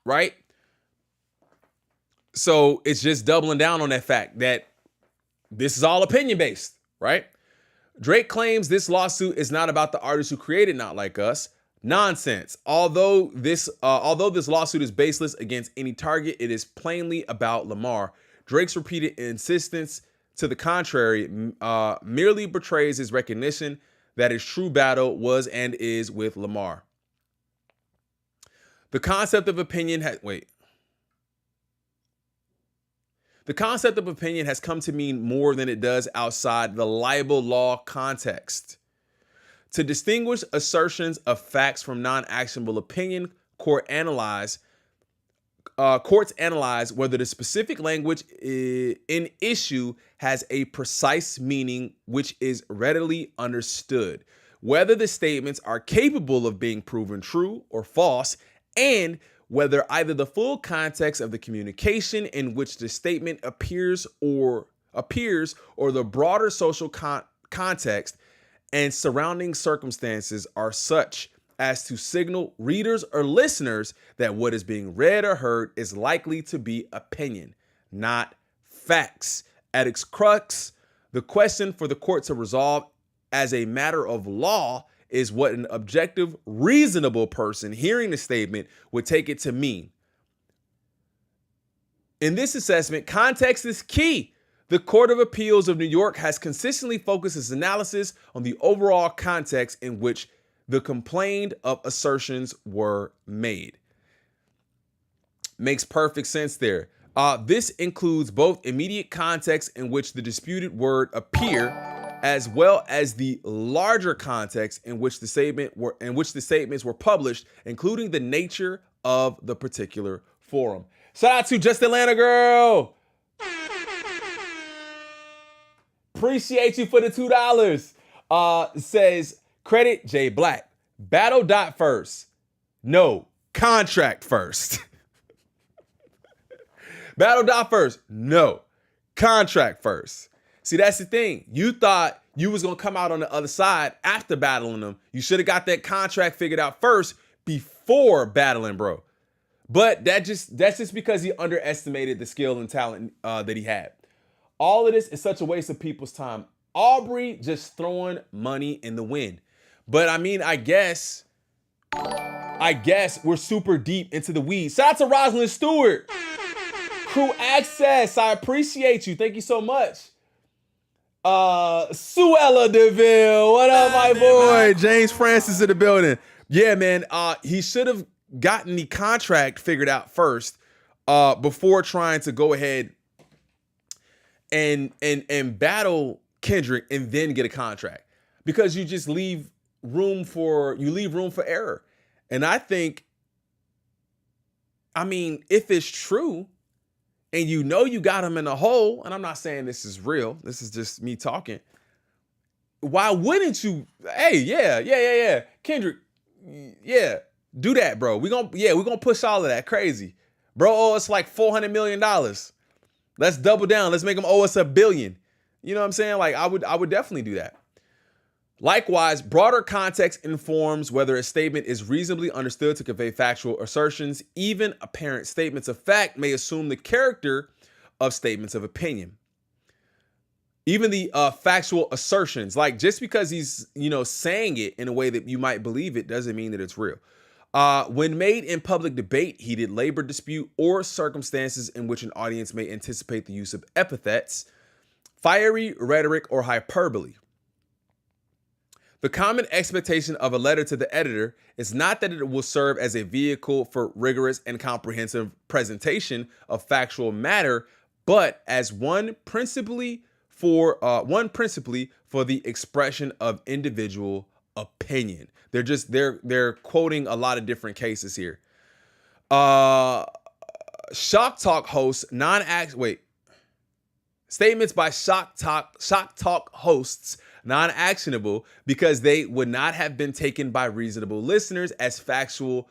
Speaker 1: right? So it's just doubling down on that fact that this is all opinion-based, right? Drake claims this lawsuit is not about the artists who created Not Like Us. Nonsense. Although this lawsuit is baseless against any target, it is plainly about Lamar. Drake's repeated insistence to the contrary merely betrays his recognition that his true battle was and is with Lamar. The concept of opinion has come to mean more than it does outside the libel law context. To distinguish assertions of facts from non-actionable opinion, courts analyze whether the specific language in issue has a precise meaning which is readily understood, whether the statements are capable of being proven true or false, and whether either the full context of the communication in which the statement appears or the broader social context and surrounding circumstances are such as to signal readers or listeners that what is being read or heard is likely to be opinion, not facts. At its crux, the question for the court to resolve as a matter of law is what an objective, reasonable person hearing the statement would take it to mean. In this assessment, context is key. The Court of Appeals of New York has consistently focused its analysis on the overall context in which the complained of assertions were made. Makes perfect sense there. This includes both immediate context in which the disputed word appear, as well as the larger context in which the statements were published, including the nature of the particular forum. Shout out to Just Atlanta Girl. Appreciate you for the $2. Says credit J Black. Battle dot first. No, contract first. Battle dot first. No, contract first. See, that's the thing. You thought you was gonna come out on the other side after battling them. You should have got that contract figured out first before battling, bro. But that's just because he underestimated the skill and talent that he had. All of this is such a waste of people's time. Aubrey just throwing money in the wind. But I mean, I guess we're super deep into the weeds. Shout out to Rosalind Stewart. Crew Access, I appreciate you. Thank you so much. Suella DeVille, what up, my boy? James Francis in the building. Yeah, man, he should have gotten the contract figured out first before trying to go ahead and battle Kendrick and then get a contract, because you just leave room for error. And I think, I mean, if it's true and you know you got him in a hole, and I'm not saying this is real, this is just me talking, why wouldn't you? Hey, yeah, Kendrick, yeah, do that, bro. We're gonna push all of that crazy, bro. Oh, it's like $400 million. Let's double down. Let's make him owe us $1 billion. You know what I'm saying? Like, I would definitely do that. Likewise, broader context informs whether a statement is reasonably understood to convey factual assertions. Even apparent statements of fact may assume the character of statements of opinion. Even the factual assertions, like just because he's, saying it in a way that you might believe it doesn't mean that it's real. When made in public debate, heated labor dispute, or circumstances in which an audience may anticipate the use of epithets, fiery rhetoric, or hyperbole. The common expectation of a letter to the editor is not that it will serve as a vehicle for rigorous and comprehensive presentation of factual matter, but as one principally for the expression of individual opinion. They're quoting a lot of different cases here. Shock Talk hosts statements by Shock Talk hosts non-actionable because they would not have been taken by reasonable listeners as factual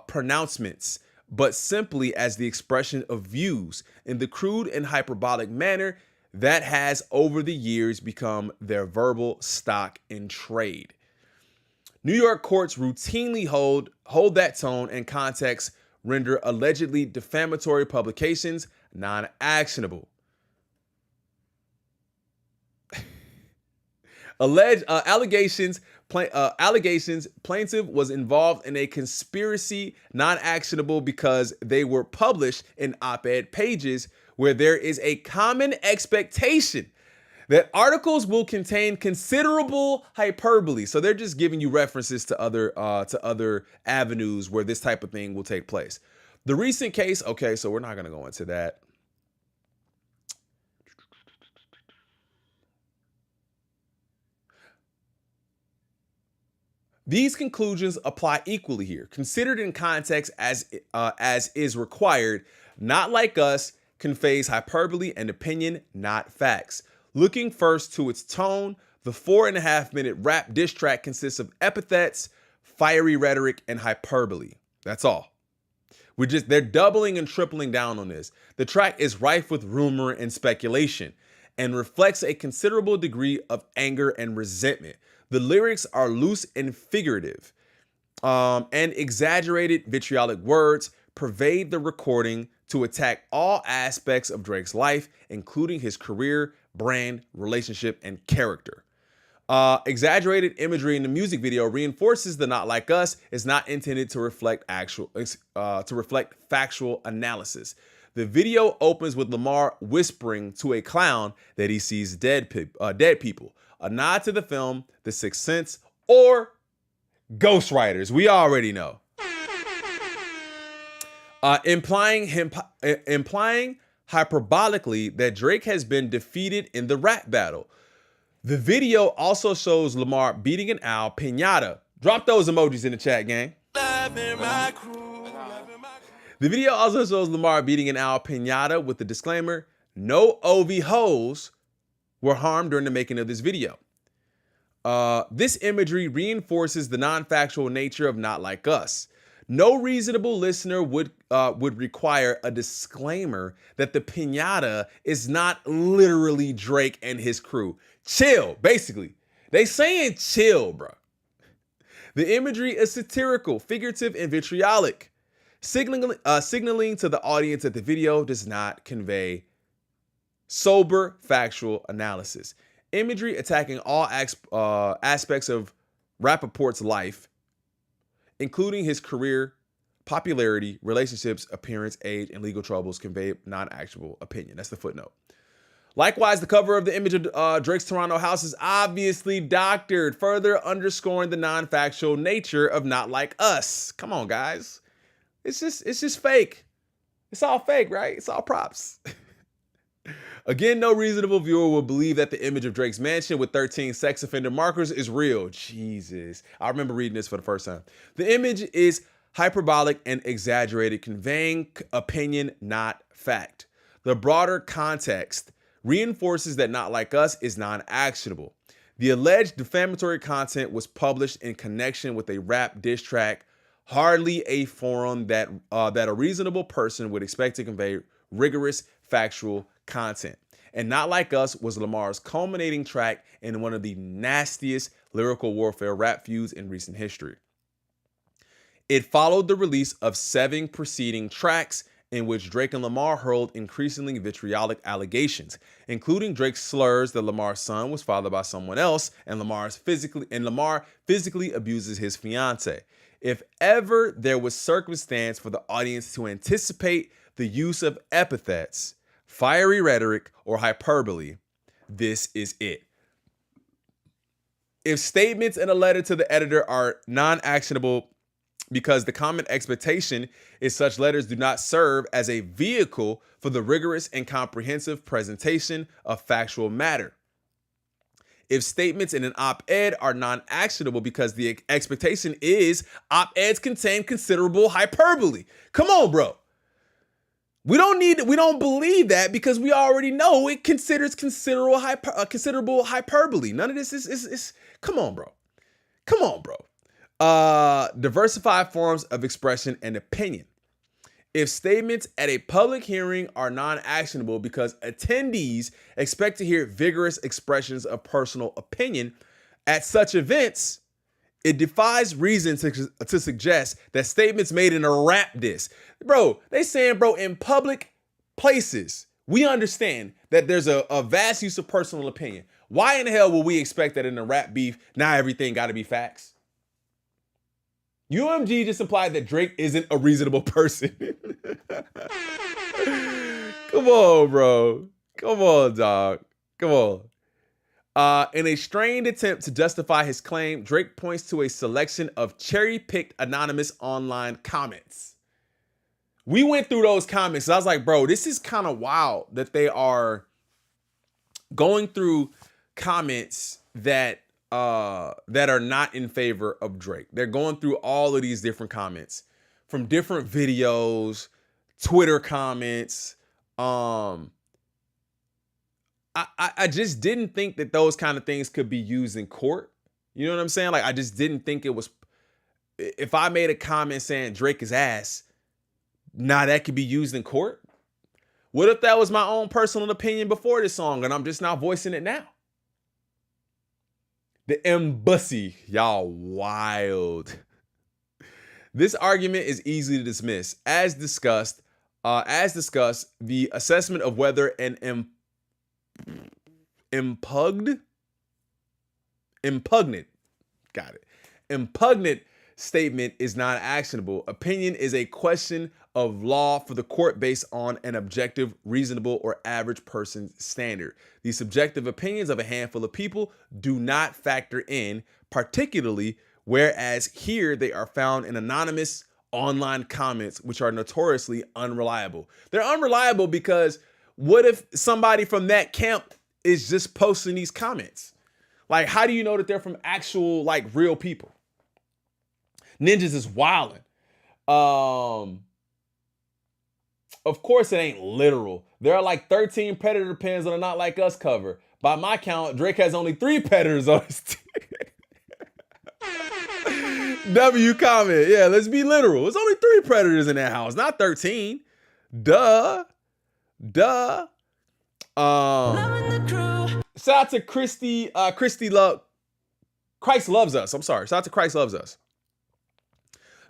Speaker 1: pronouncements, but simply as the expression of views in the crude and hyperbolic manner that has over the years become their verbal stock in trade. New York courts routinely hold that tone and context render allegedly defamatory publications non-actionable. Allegations plaintiff was involved in a conspiracy non-actionable because they were published in op-ed pages where there is a common expectation that articles will contain considerable hyperbole. So they're just giving you references to other avenues where this type of thing will take place. The recent case, okay, so we're not going to go into that. These conclusions apply equally here, considered in context as is required. Not Like Us conveys hyperbole and opinion, not facts. Looking first to its tone, the 4.5-minute rap diss track consists of epithets, fiery rhetoric, and hyperbole. That's all. They're doubling and tripling down on this. The track is rife with rumor and speculation and reflects a considerable degree of anger and resentment. The lyrics are loose and figurative, and exaggerated vitriolic words pervade the recording to attack all aspects of Drake's life, including his career, brand, relationship, and character. Exaggerated imagery in the music video reinforces the Not Like Us is not intended to reflect factual analysis. The video opens with Lamar whispering to a clown that he sees dead people, a nod to the film The Sixth Sense or Ghostwriters. We already know. Implying hyperbolically that Drake has been defeated in the rap battle. The video also shows Lamar beating an owl piñata. Drop those emojis in the chat, gang. The video also shows Lamar beating an owl piñata with the disclaimer, no OV hoes were harmed during the making of this video. This imagery reinforces the non-factual nature of Not Like Us. No reasonable listener would require a disclaimer that the piñata is not literally Drake and his crew. Chill, basically. They saying chill, bro. The imagery is satirical, figurative, and vitriolic, signaling to the audience that the video does not convey sober, factual analysis. Imagery attacking all aspects of Rappaport's life, including his career, popularity, relationships, appearance, age, and legal troubles, convey non-actionable opinion. That's the footnote. Likewise, the cover of the image of Drake's Toronto house is obviously doctored, further underscoring the non-factual nature of Not Like Us. Come on, guys. It's just fake. It's all fake, right? It's all props. Again, no reasonable viewer will believe that the image of Drake's mansion with 13 sex offender markers is real. Jesus. I remember reading this for the first time. The image is hyperbolic and exaggerated, conveying opinion, not fact. The broader context reinforces that Not Like Us is non-actionable. The alleged defamatory content was published in connection with a rap diss track, hardly a forum that a reasonable person would expect to convey rigorous factual content. And Not Like Us was Lamar's culminating track in one of the nastiest lyrical warfare rap feuds in recent history. It followed the release of 7 preceding tracks in which Drake and Lamar hurled increasingly vitriolic allegations, including Drake's slurs that Lamar's son was fathered by someone else, and Lamar physically abuses his fiance. If ever there was circumstance for the audience to anticipate the use of epithets, fiery rhetoric, or hyperbole, this is it. If statements in a letter to the editor are non-actionable because the common expectation is such letters do not serve as a vehicle for the rigorous and comprehensive presentation of factual matter. If statements in an op-ed are non-actionable because the expectation is op-eds contain considerable hyperbole. Come on, bro. We don't believe that because we already know it considers considerable hyperbole. None of this is come on, bro. Come on, bro. Diversified forms of expression and opinion. If statements at a public hearing are non-actionable because attendees expect to hear vigorous expressions of personal opinion at such events, it defies reason to suggest that statements made in a rap diss. Bro, they saying, bro, in public places, we understand that there's a vast use of personal opinion. Why in the hell would we expect that in a rap beef, now everything got to be facts? UMG just implied that Drake isn't a reasonable person. Come on, bro. Come on, dog. Come on. In a strained attempt to justify his claim, Drake points to a selection of cherry-picked anonymous online comments. We went through those comments. I was like, bro, this is kind of wild that they are going through comments that are not in favor of Drake. They're going through all of these different comments from different videos, Twitter comments. I just didn't think that those kind of things could be used in court. You know what I'm saying? Like, I just didn't think it was. If I made a comment saying Drake is ass, now that could be used in court. What if that was my own personal opinion before this song and I'm just now voicing it now? The embassy, y'all wild. This argument is easy to dismiss. As discussed, the assessment of whether an impugnant statement is not actionable. Opinion is a question of law for the court based on an objective, reasonable, or average person's standard. The subjective opinions of a handful of people do not factor in, particularly whereas here they are found in anonymous online comments, which are notoriously unreliable. They're unreliable because what if somebody from that camp is just posting these comments? Like, how do you know that they're from actual, like, real people? Ninjas is wilding. Of course it ain't literal. There are like 13 Predator pins on a Not Like Us cover. By my count, Drake has only 3 Predators on his team. W comment. Yeah, let's be literal. It's only 3 Predators in that house, not 13. Duh. Shout out to Christy Love. Christ Loves Us. I'm sorry. Shout out to Christ Loves Us.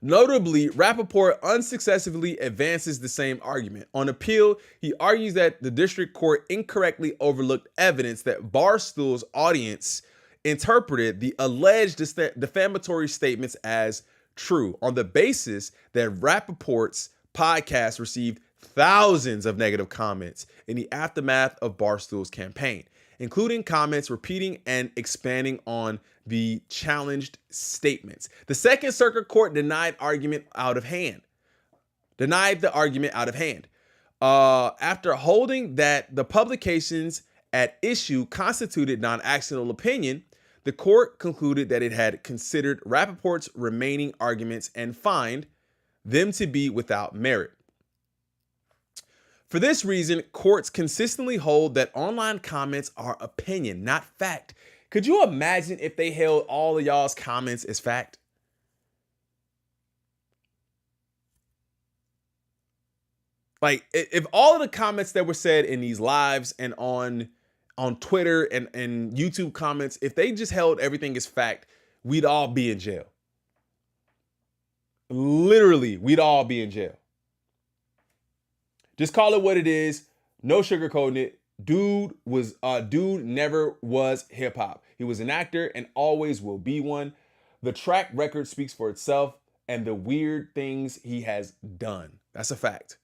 Speaker 1: Notably, Rappaport unsuccessfully advances the same argument. On appeal, he argues that the district court incorrectly overlooked evidence that Barstool's audience interpreted the alleged defamatory statements as true on the basis that Rappaport's podcast received thousands of negative comments in the aftermath of Barstool's campaign, including comments repeating and expanding on the challenged statements. The Second Circuit Court denied the argument out of hand. After holding that the publications at issue constituted non-actionable opinion, the court concluded that it had considered Rappaport's remaining arguments and find them to be without merit. For this reason, courts consistently hold that online comments are opinion, not fact. Could you imagine if they held all of y'all's comments as fact? Like, if all of the comments that were said in these lives and on on Twitter and YouTube comments, if they just held everything as fact, we'd all be in jail. Literally, we'd all be in jail. Just call it what it is. No sugarcoating it. Dude never was hip hop. He was an actor and always will be one. The track record speaks for itself and the weird things he has done. That's a fact.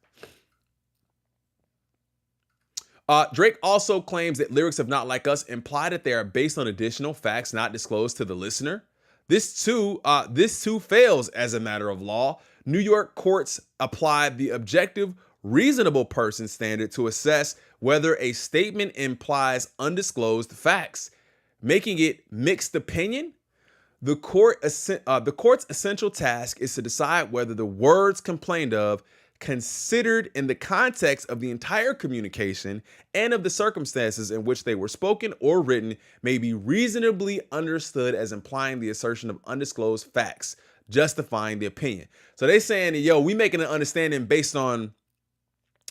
Speaker 1: Drake also claims that lyrics of Not Like Us imply that they are based on additional facts not disclosed to the listener. This too fails as a matter of law. New York courts applied the objective, reasonable person standard to assess whether a statement implies undisclosed facts, making it mixed opinion. The court's essential task is to decide whether the words complained of, considered in the context of the entire communication and of the circumstances in which they were spoken or written, may be reasonably understood as implying the assertion of undisclosed facts, justifying the opinion. So they saying, yo, we making an understanding based on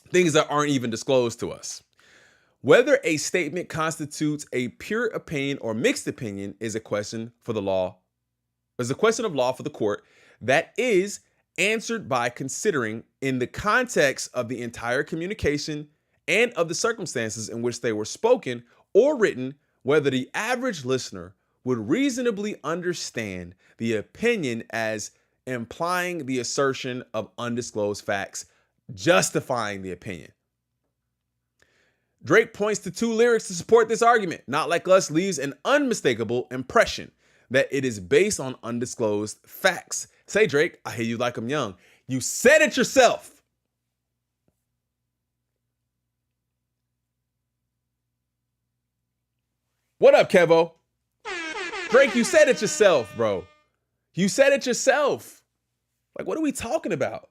Speaker 1: things that aren't even disclosed to us. Whether a statement constitutes a pure opinion or mixed opinion is a question for the law. Is a question of law for the court that is answered by considering in the context of the entire communication and of the circumstances in which they were spoken or written, whether the average listener would reasonably understand the opinion as implying the assertion of undisclosed facts, justifying the opinion. Drake points to two lyrics to support this argument. Not Like Us leaves an unmistakable impression that it is based on undisclosed facts. Say, Drake, I hear you like I'm young. You said it yourself. What up, Kevo? Drake, you said it yourself, bro. You said it yourself. Like, what are we talking about?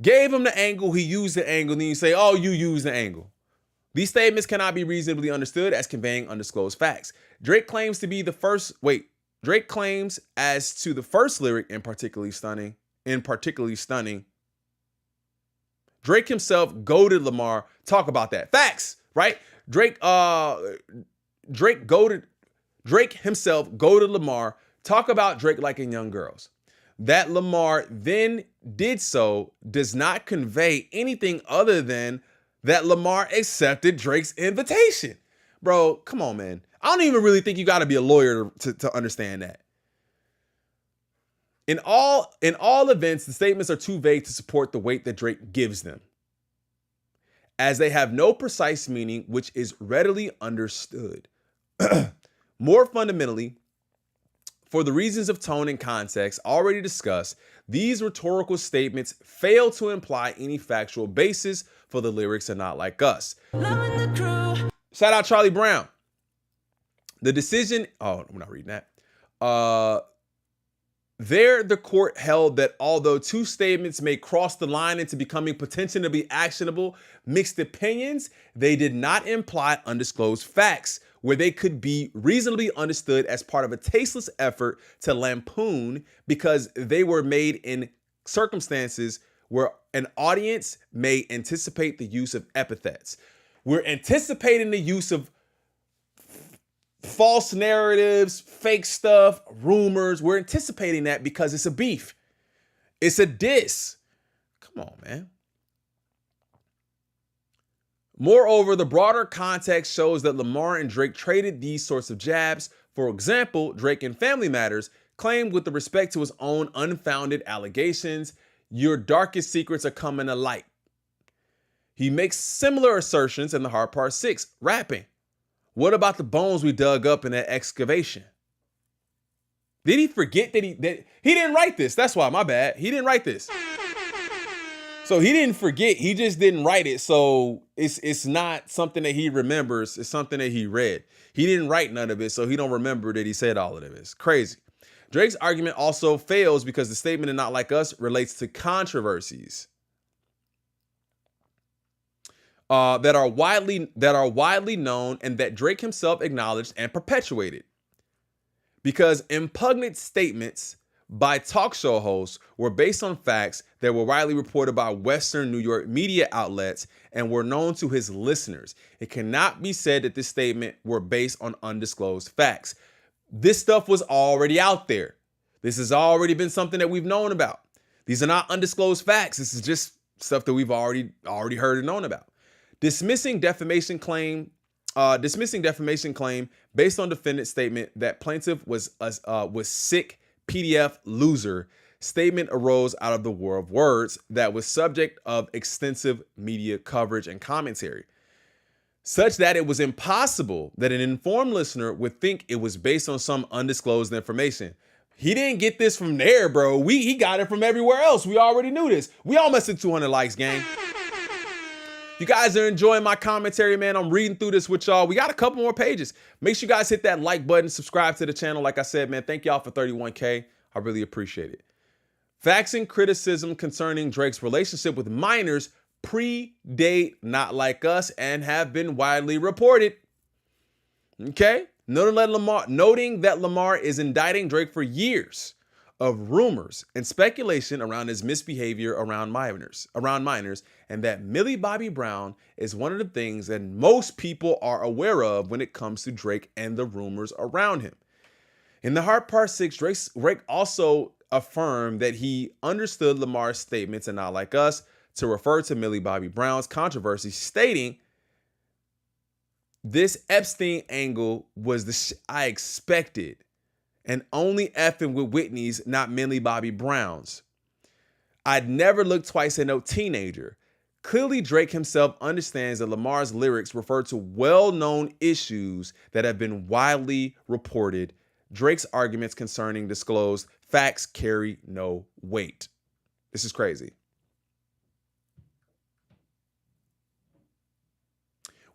Speaker 1: Gave him the angle, he used the angle, then you say, oh, you used the angle. These statements cannot be reasonably understood as conveying undisclosed facts. Drake claims as to the first lyric in particularly stunning. Drake himself goaded Lamar. Talk about that. Facts, right? Drake himself goaded Lamar. Talk about Drake liking young girls. That Lamar then did so does not convey anything other than that Lamar accepted Drake's invitation. Bro, come on, man. I don't even really think you got to be a lawyer to understand that. In all events, the statements are too vague to support the weight that Drake gives them, as they have no precise meaning which is readily understood. More fundamentally, for the reasons of tone and context already discussed, these rhetorical statements fail to imply any factual basis for the lyrics of Not Like Us. Shout out Charlie Brown. The decision, oh, I'm not reading that. The court held that although two statements may cross the line into becoming potentially actionable mixed opinions, they did not imply undisclosed facts, where they could be reasonably understood as part of a tasteless effort to lampoon because they were made in circumstances where an audience may anticipate the use of epithets. We're anticipating the use of false narratives, fake stuff, rumors. We're anticipating that because it's a beef. It's a diss. Come on, man. Moreover, the broader context shows that Lamar and Drake traded these sorts of jabs. For example, Drake in Family Matters claimed with respect to his own unfounded allegations, your darkest secrets are coming to light. He makes similar assertions in The Hard Part 6, rapping. What about the bones we dug up in that excavation? Did he forget that he didn't write this? That's why, my bad. He didn't write this. So he didn't forget. He just didn't write it. So it's not something that he remembers. It's something that he read. He didn't write none of it, so he don't remember that he said all of it. It's crazy. Drake's argument also fails because the statement in Not Like Us relates to controversies that are widely known and that Drake himself acknowledged and perpetuated. Because impugnant statements by talk show hosts were based on facts that were widely reported by Western New York media outlets and were known to his listeners. It cannot be said that this statement were based on undisclosed facts. This stuff was already out there. This has already been something that we've known about. These are not undisclosed facts. This is just stuff that we've already heard and known about. Dismissing defamation claim based on defendant's statement that plaintiff was sick PDF loser. Statement arose out of the war of words that was subject of extensive media coverage and commentary, such that it was impossible that an informed listener would think it was based on some undisclosed information. He didn't get this from there, bro. He got it from everywhere else. We already knew this. We almost hit 200 likes, gang. You guys are enjoying my commentary, man. I'm reading through this with y'all. We got a couple more pages. Make sure you guys hit that like button, subscribe to the channel. Like I said, man, thank y'all for 31K. I really appreciate it. Facts and criticism concerning Drake's relationship with minors predate Not Like Us and have been widely reported. Okay? Noting that Lamar is indicting Drake for years of rumors and speculation around his misbehavior around minors, and that Millie Bobby Brown is one of the things that most people are aware of when it comes to Drake and the rumors around him. In the Heart Part 6, Drake also affirmed that he understood Lamar's statements and Not Like Us to refer to Millie Bobby Brown's controversy, stating, "This Epstein angle was the I expected, and only effing with Whitney's, not Millie Bobby Brown's. I'd never look twice at no teenager." Clearly, Drake himself understands that Lamar's lyrics refer to well-known issues that have been widely reported. Drake's arguments concerning disclosed facts carry no weight. This is crazy.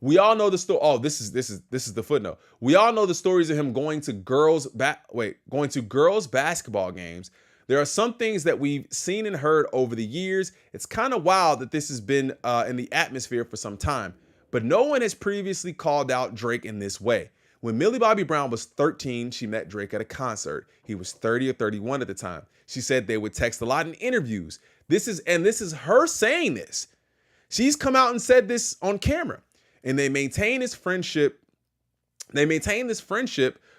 Speaker 1: We all know the story. Oh, this is the footnote. We all know the stories of him going to girls basketball games. There are some things that we've seen and heard over the years. It's kind of wild that this has been in the atmosphere for some time, but no one has previously called out Drake in this way. When Millie Bobby Brown was 13, she met Drake at a concert. He was 30 or 31 at the time. She said they would text a lot in interviews. This is her saying this. She's come out and said this on camera. And they maintain this friendship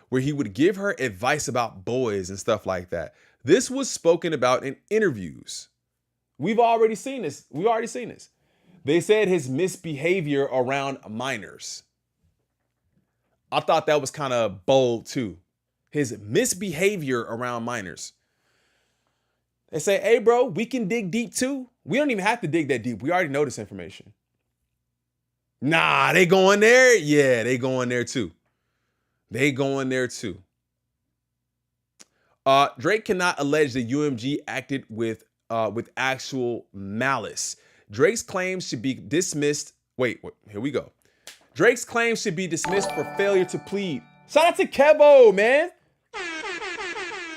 Speaker 1: where he would give her advice about boys and stuff like that. This was spoken about in interviews. We've already seen this. They said his misbehavior around minors. I thought that was kind of bold too. His misbehavior around minors. They say, hey, bro, we can dig deep too. We don't even have to dig that deep. We already know this information. Nah, they going there? Yeah, they going there too. Drake cannot allege that UMG acted with actual malice. Drake's claims should be dismissed. Wait, here we go. Drake's claims should be dismissed for failure to plead. Shout out to Kevo, man,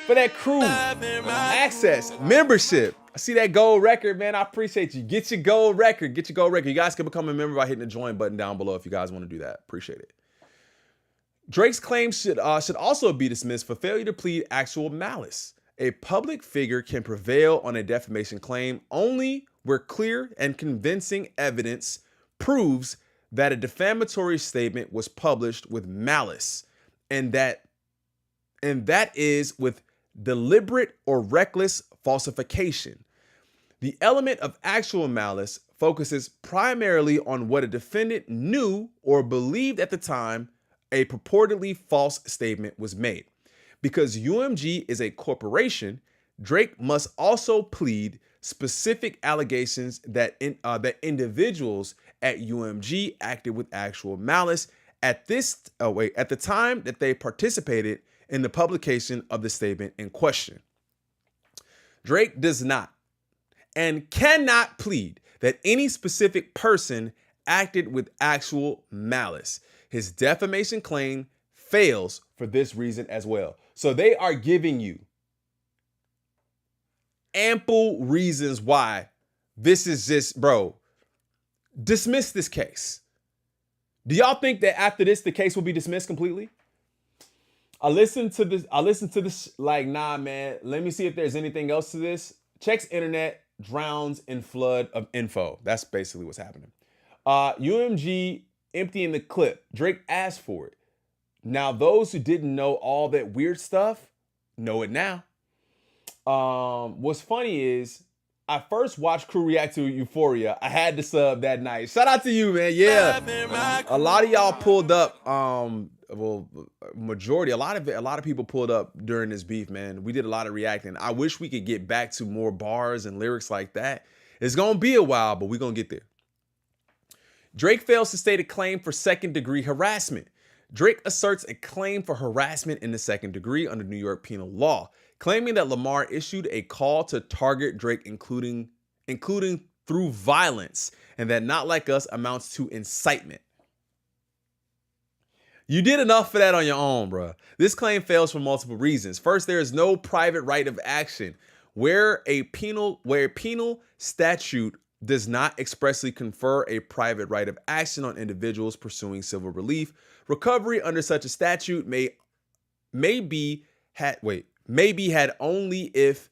Speaker 1: for that crew access membership. I see that gold record, man. I appreciate you. Get your gold record. You guys can become a member by hitting the join button down below if you guys want to do that. Appreciate it. Drake's claims should also be dismissed for failure to plead actual malice. A public figure can prevail on a defamation claim only where clear and convincing evidence proves that a defamatory statement was published with malice, and that is with deliberate or reckless falsification. The element of actual malice focuses primarily on what a defendant knew or believed at the time a purportedly false statement was made. Because UMG is a corporation, Drake must also plead specific allegations that individuals at UMG acted with actual malice at the time that they participated in the publication of the statement in question. Drake does not and cannot plead that any specific person acted with actual malice. His defamation claim fails for this reason as well. So they are giving you ample reasons why this is just, bro, dismiss this case. Do y'all think that after this, the case will be dismissed completely? I listened to this. Like, nah, man. Let me see if there's anything else to this. Checks internet, drowns in flood of info. That's basically what's happening. UMG emptying the clip. Drake asked for it. Now, those who didn't know all that weird stuff know it now. What's funny is I first watched Crew react to Euphoria. I had to sub that night. Shout out to you, man. Yeah, a lot of y'all pulled up. Well, majority, a lot of people pulled up during this beef, man. We did a lot of reacting. I wish we could get back to more bars and lyrics like that. It's gonna be a while, but we're gonna get there. Drake fails to state a claim for second-degree harassment. Drake asserts a claim for harassment in the second degree under New York penal law, claiming that Lamar issued a call to target Drake, including through violence, and that Not Like Us amounts to incitement. You did enough for that on your own, bro. This claim fails for multiple reasons. First, there is no private right of action where a penal statute does not expressly confer a private right of action on individuals pursuing civil relief. Recovery under such a statute may be had only if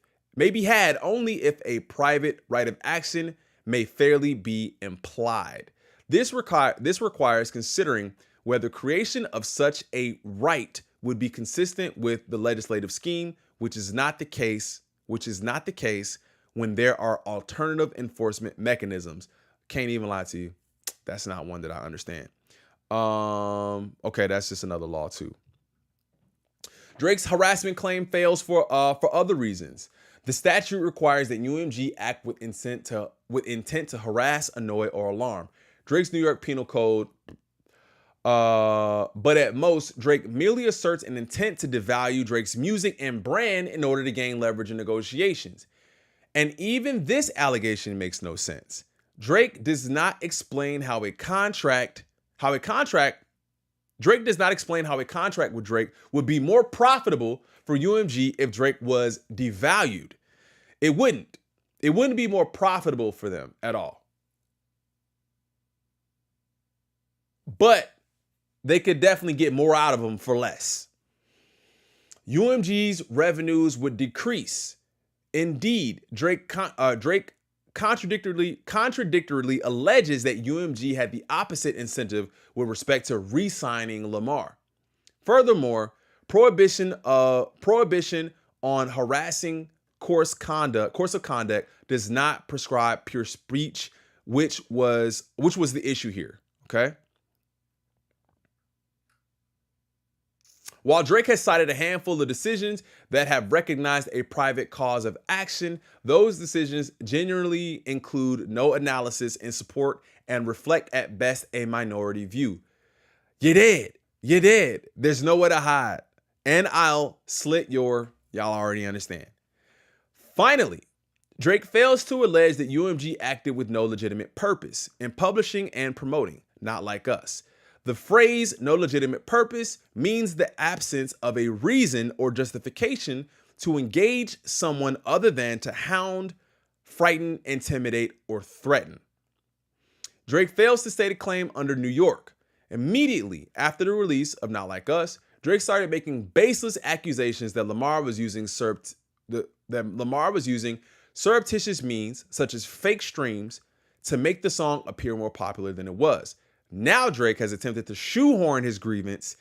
Speaker 1: a private right of action may fairly be implied. This requires considering whether creation of such a right would be consistent with the legislative scheme, which is not the case when there are alternative enforcement mechanisms. Can't even lie to you. That's not one that I understand. Okay, that's just another law too. Drake's harassment claim fails for other reasons. The statute requires that UMG act with intent to harass, annoy, or alarm. Drake's New York Penal Code, but at most, Drake merely asserts an intent to devalue Drake's music and brand in order to gain leverage in negotiations. And even this allegation makes no sense. Drake does not explain how a contract with Drake would be more profitable for UMG if Drake was devalued. It wouldn't be more profitable for them at all. But they could definitely get more out of them for less. UMG's revenues would decrease. Indeed, Drake contradictorily alleges that UMG had the opposite incentive with respect to re-signing Lamar. Furthermore, prohibition on harassing course of conduct does not prescribe pure speech, which was the issue here. Okay. While Drake has cited a handful of decisions that have recognized a private cause of action, those decisions generally include no analysis in support and reflect at best a minority view. You did. There's nowhere to hide. And I'll slit y'all already understand. Finally, Drake fails to allege that UMG acted with no legitimate purpose in publishing and promoting Not Like Us. The phrase "no legitimate purpose" means the absence of a reason or justification to engage someone other than to hound, frighten, intimidate, or threaten. Drake fails to state a claim under New York. Immediately after the release of Not Like Us, Drake started making baseless accusations that Lamar was using surreptitious means, such as fake streams, to make the song appear more popular than it was. Now Drake has attempted to shoehorn his grievance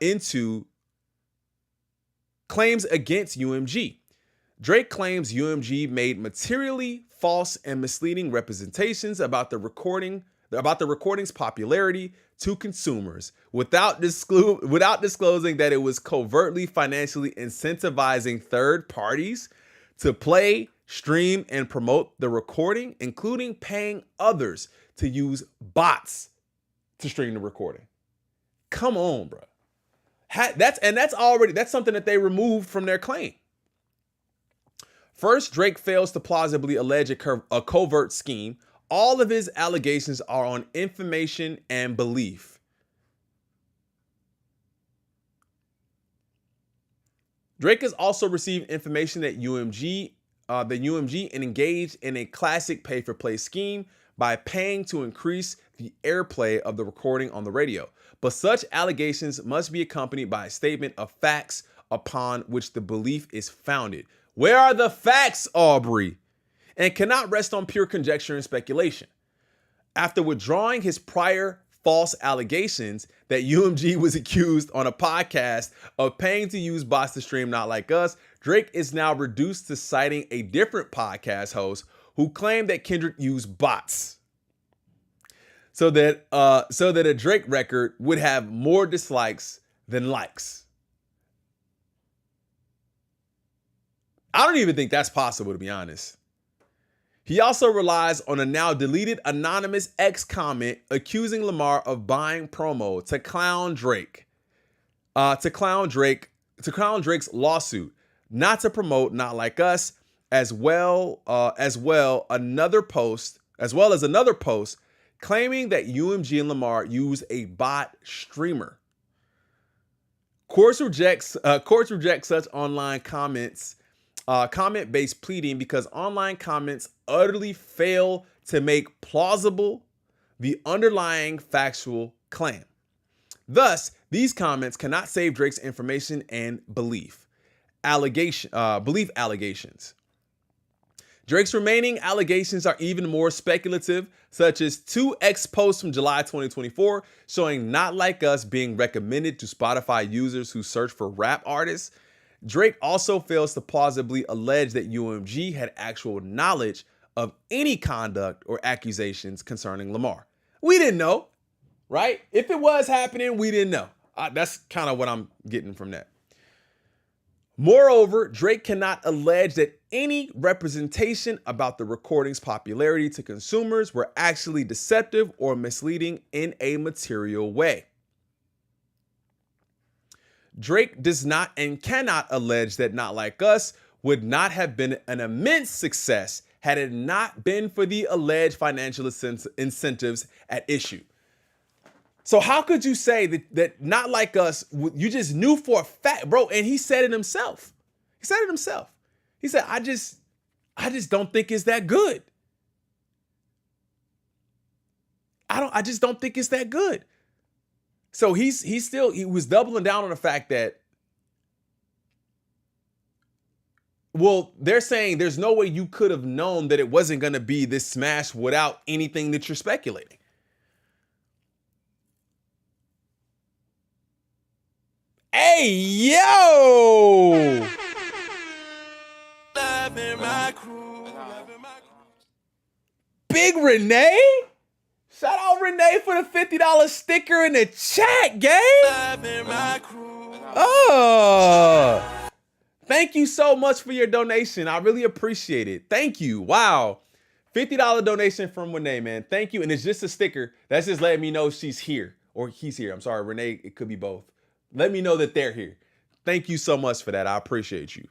Speaker 1: into claims against UMG. Drake claims UMG made materially false and misleading representations about the recording's popularity to consumers without disclosing that it was covertly financially incentivizing third parties to play, stream, and promote the recording, including paying others to use bots to stream the recording. Come on, bro. That's something that they removed from their claim. First, Drake fails to plausibly allege a covert scheme. All of his allegations are on information and belief. Drake has also received information that UMG the UMG engaged in a classic pay-for-play scheme by paying to increase the airplay of the recording on the radio. But such allegations must be accompanied by a statement of facts upon which the belief is founded. Where are the facts, Aubrey? And cannot rest on pure conjecture and speculation. After withdrawing his prior false allegations that UMG was accused on a podcast of paying to use bots to stream Not Like Us, Drake is now reduced to citing a different podcast host who claimed that Kendrick used bots so that a Drake record would have more dislikes than likes. I don't even think that's possible, to be honest. He also relies on a now deleted anonymous X comment accusing Lamar of buying promo to clown Drake, to clown Drake's lawsuit, not to promote Not Like Us, as well as another post claiming that UMG and Lamar use a bot streamer. Courts reject such online comment-based pleading because online comments utterly fail to make plausible the underlying factual claim. Thus, these comments cannot save Drake's information and belief allegations. Drake's remaining allegations are even more speculative, such as 2 X posts from July 2024 showing Not Like Us being recommended to Spotify users who search for rap artists. Drake also fails to plausibly allege that UMG had actual knowledge of any conduct or accusations concerning Lamar. We didn't know, right? If it was happening, we didn't know. That's kind of what I'm getting from that. Moreover, Drake cannot allege that any representation about the recording's popularity to consumers were actually deceptive or misleading in a material way. Drake does not and cannot allege that Not Like Us would not have been an immense success had it not been for the alleged financial incentives at issue. So how could you say that Not Like Us, you just knew for a fact, bro? And he said it himself. He said, I just don't think it's that good. I just don't think it's that good. So he was doubling down on the fact that, well, they're saying there's no way you could have known that it wasn't going to be this smash without anything that you're speculating. Hey, yo! Big Renee? Shout out Renee for the $50 sticker in the chat, gang. Oh, thank you so much for your donation. I really appreciate it. Thank you. Wow. $50 donation from Renee, man. Thank you. And it's just a sticker. That's just letting me know she's here or he's here. I'm sorry, Renee. It could be both. Let me know that they're here. Thank you so much for that. I appreciate you.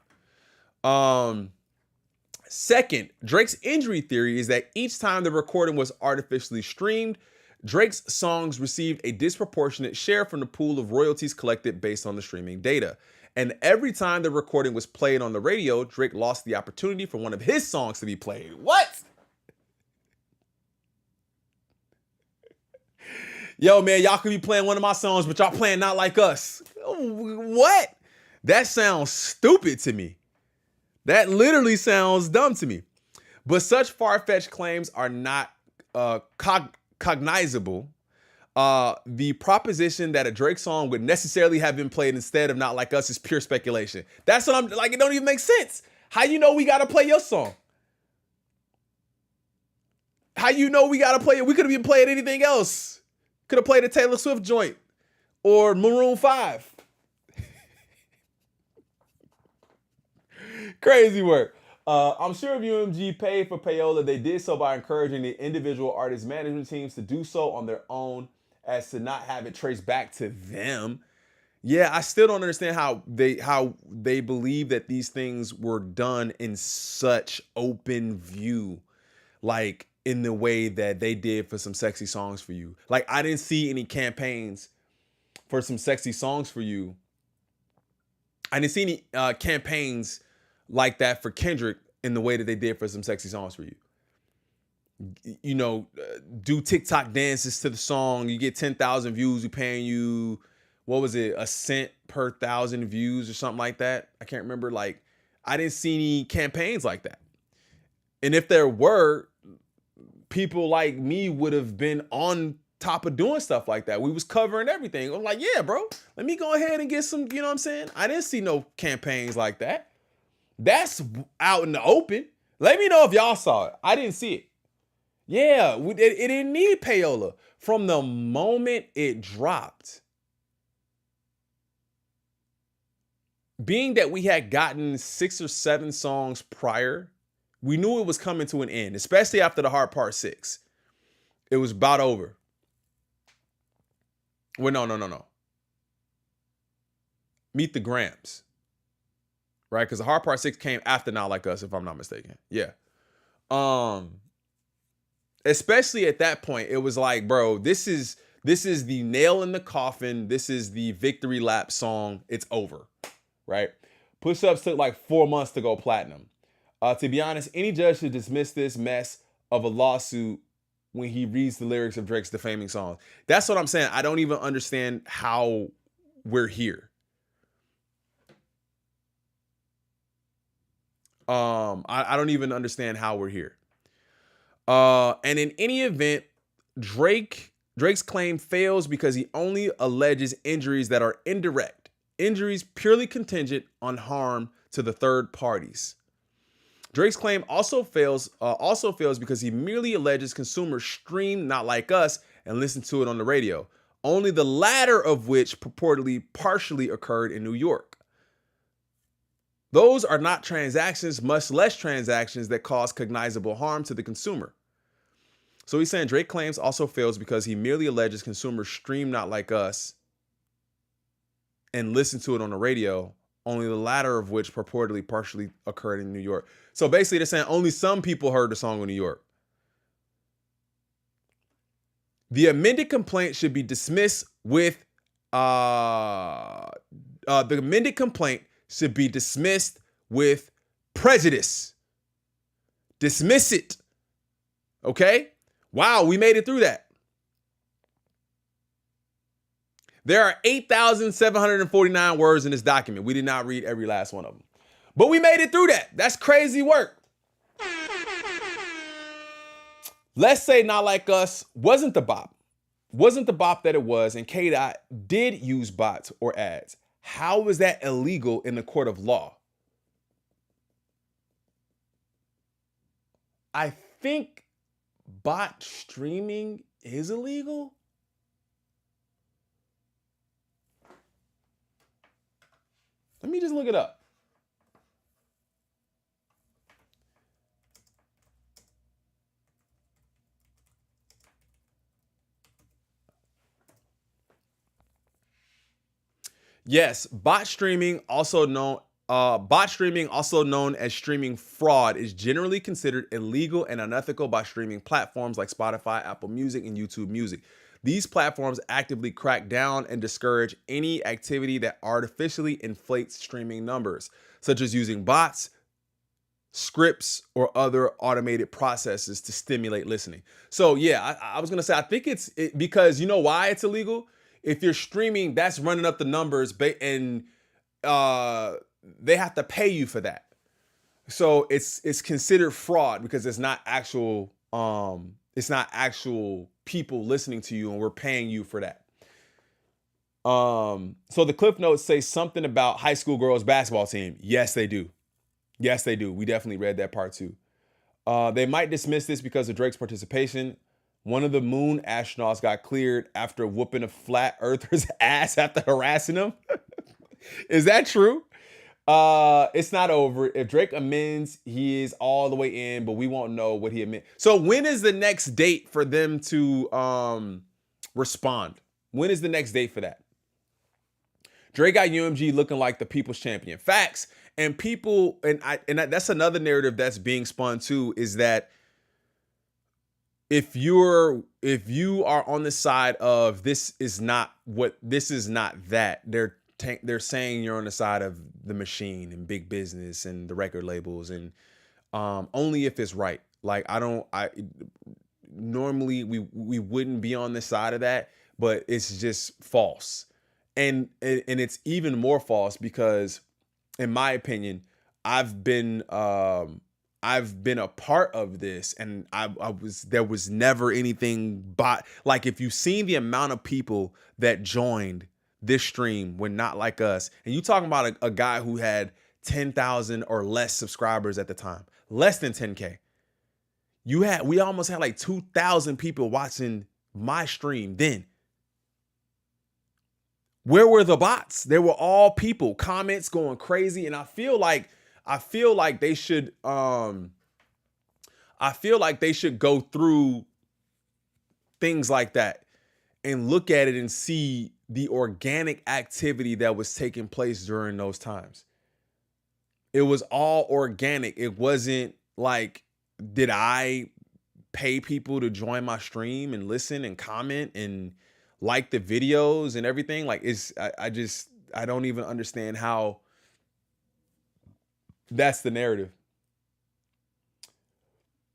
Speaker 1: Second, Drake's injury theory is that each time the recording was artificially streamed, Drake's songs received a disproportionate share from the pool of royalties collected based on the streaming data. And every time the recording was played on the radio, Drake lost the opportunity for one of his songs to be played. What? Yo, man, y'all could be playing one of my songs, but y'all playing Not Like Us. What? That sounds stupid to me. That literally sounds dumb to me. But such far-fetched claims are not cognizable. The proposition that a Drake song would necessarily have been played instead of Not Like Us is pure speculation. That's what I'm like. It don't even make sense. How you know we gotta play your song? How you know we gotta play it? We could have been playing anything else. Could have played a Taylor Swift joint or Maroon 5. Crazy work. I'm sure if UMG paid for payola, they did so by encouraging the individual artist management teams to do so on their own as to not have it traced back to them. Yeah, I still don't understand how they believe that these things were done in such open view, like in the way that they did for Some Sexy Songs for You. Like, I didn't see any campaigns for Some Sexy Songs for You. I didn't see any campaigns like that for Kendrick in the way that they did for Some Sexy Songs for You. You know, do TikTok dances to the song. You get 10,000 views. We paying you, what was it, a cent per 1,000 views or something like that. I can't remember. Like, I didn't see any campaigns like that. And if there were, people like me would have been on top of doing stuff like that. We was covering everything. I'm like, yeah, bro, let me go ahead and get some, you know what I'm saying? I didn't see no campaigns like that. That's out in the open. Let me know if y'all saw it. I didn't see it. Yeah, it didn't need payola. From the moment it dropped, being that we had gotten 6 or 7 songs prior, we knew it was coming to an end, especially after the Hard Part 6. It was about over. Well, no. Meet the Grams. Right? Because the Hard Part 6 came after Not Like Us, if I'm not mistaken. Yeah. Especially at that point, it was like, bro, this is the nail in the coffin. This is the victory lap song. It's over, right? Push Ups took like 4 months to go platinum. To be honest, any judge should dismiss this mess of a lawsuit when he reads the lyrics of Drake's defaming songs. That's what I'm saying. I don't even understand how we're here. I don't even understand how we're here. And in any event, Drake's claim fails because he only alleges injuries that are indirect, injuries purely contingent on harm to the third parties. Drake's claim also fails because he merely alleges consumers stream Not Like Us and listen to it on the radio, only the latter of which purportedly partially occurred in New York. Those are not transactions, much less transactions that cause cognizable harm to the consumer. So he's saying Drake claims also fails because he merely alleges consumers stream Not Like Us and listen to it on the radio, only the latter of which purportedly partially occurred in New York. So basically they're saying only some people heard the song in New York. The amended complaint should be dismissed with prejudice. Dismiss it. Okay? Wow, we made it through that. There are 8,749 words in this document. We did not read every last one of them. But we made it through that. That's crazy work. Let's say Not Like Us wasn't the bop that it was, and K-Dot did use bots or ads. How is that illegal in the court of law? I think bot streaming is illegal. Let me just look it up. Yes, bot streaming, also known as streaming fraud, is generally considered illegal and unethical by streaming platforms like Spotify, Apple Music, and YouTube Music. These platforms actively crack down and discourage any activity that artificially inflates streaming numbers, such as using bots, scripts, or other automated processes to stimulate listening. So yeah, I was gonna say, I think it's because you know why it's illegal? If you're streaming, that's running up the numbers, and they have to pay you for that. So it's considered fraud because it's not actual people listening to you, and we're paying you for that. So the Cliff Notes say something about high school girls basketball team. Yes, they do. Yes, they do. We definitely read that part too. They might dismiss this because of Drake's participation. One of the moon astronauts got cleared after whooping a flat earther's ass after harassing him. Is that true? It's not over. If Drake amends, he is all the way in, but we won't know what he amends. So when is the next date for them to respond? When is the next date for that? Drake got UMG looking like the people's champion. Facts. And people, and that's another narrative that's being spun too, is that if you are on the side of this is not that, they're saying you're on the side of the machine and big business and the record labels and only if it's right. Like I normally we wouldn't be on the side of that, but it's just false. And it's even more false because in my opinion, I've been a part of this, and there was never anything but like, if you've seen the amount of people that joined this stream when not like us, and you talking about a guy who had 10,000 or less subscribers at the time, less than 10K. We almost had like 2,000 people watching my stream then. Where were the bots? They were all people, comments going crazy. And I feel like they should go through things like that and look at it and see the organic activity that was taking place during those times. It was all organic. It wasn't like, did I pay people to join my stream and listen and comment and like the videos and everything? Like, I don't even understand how that's the narrative.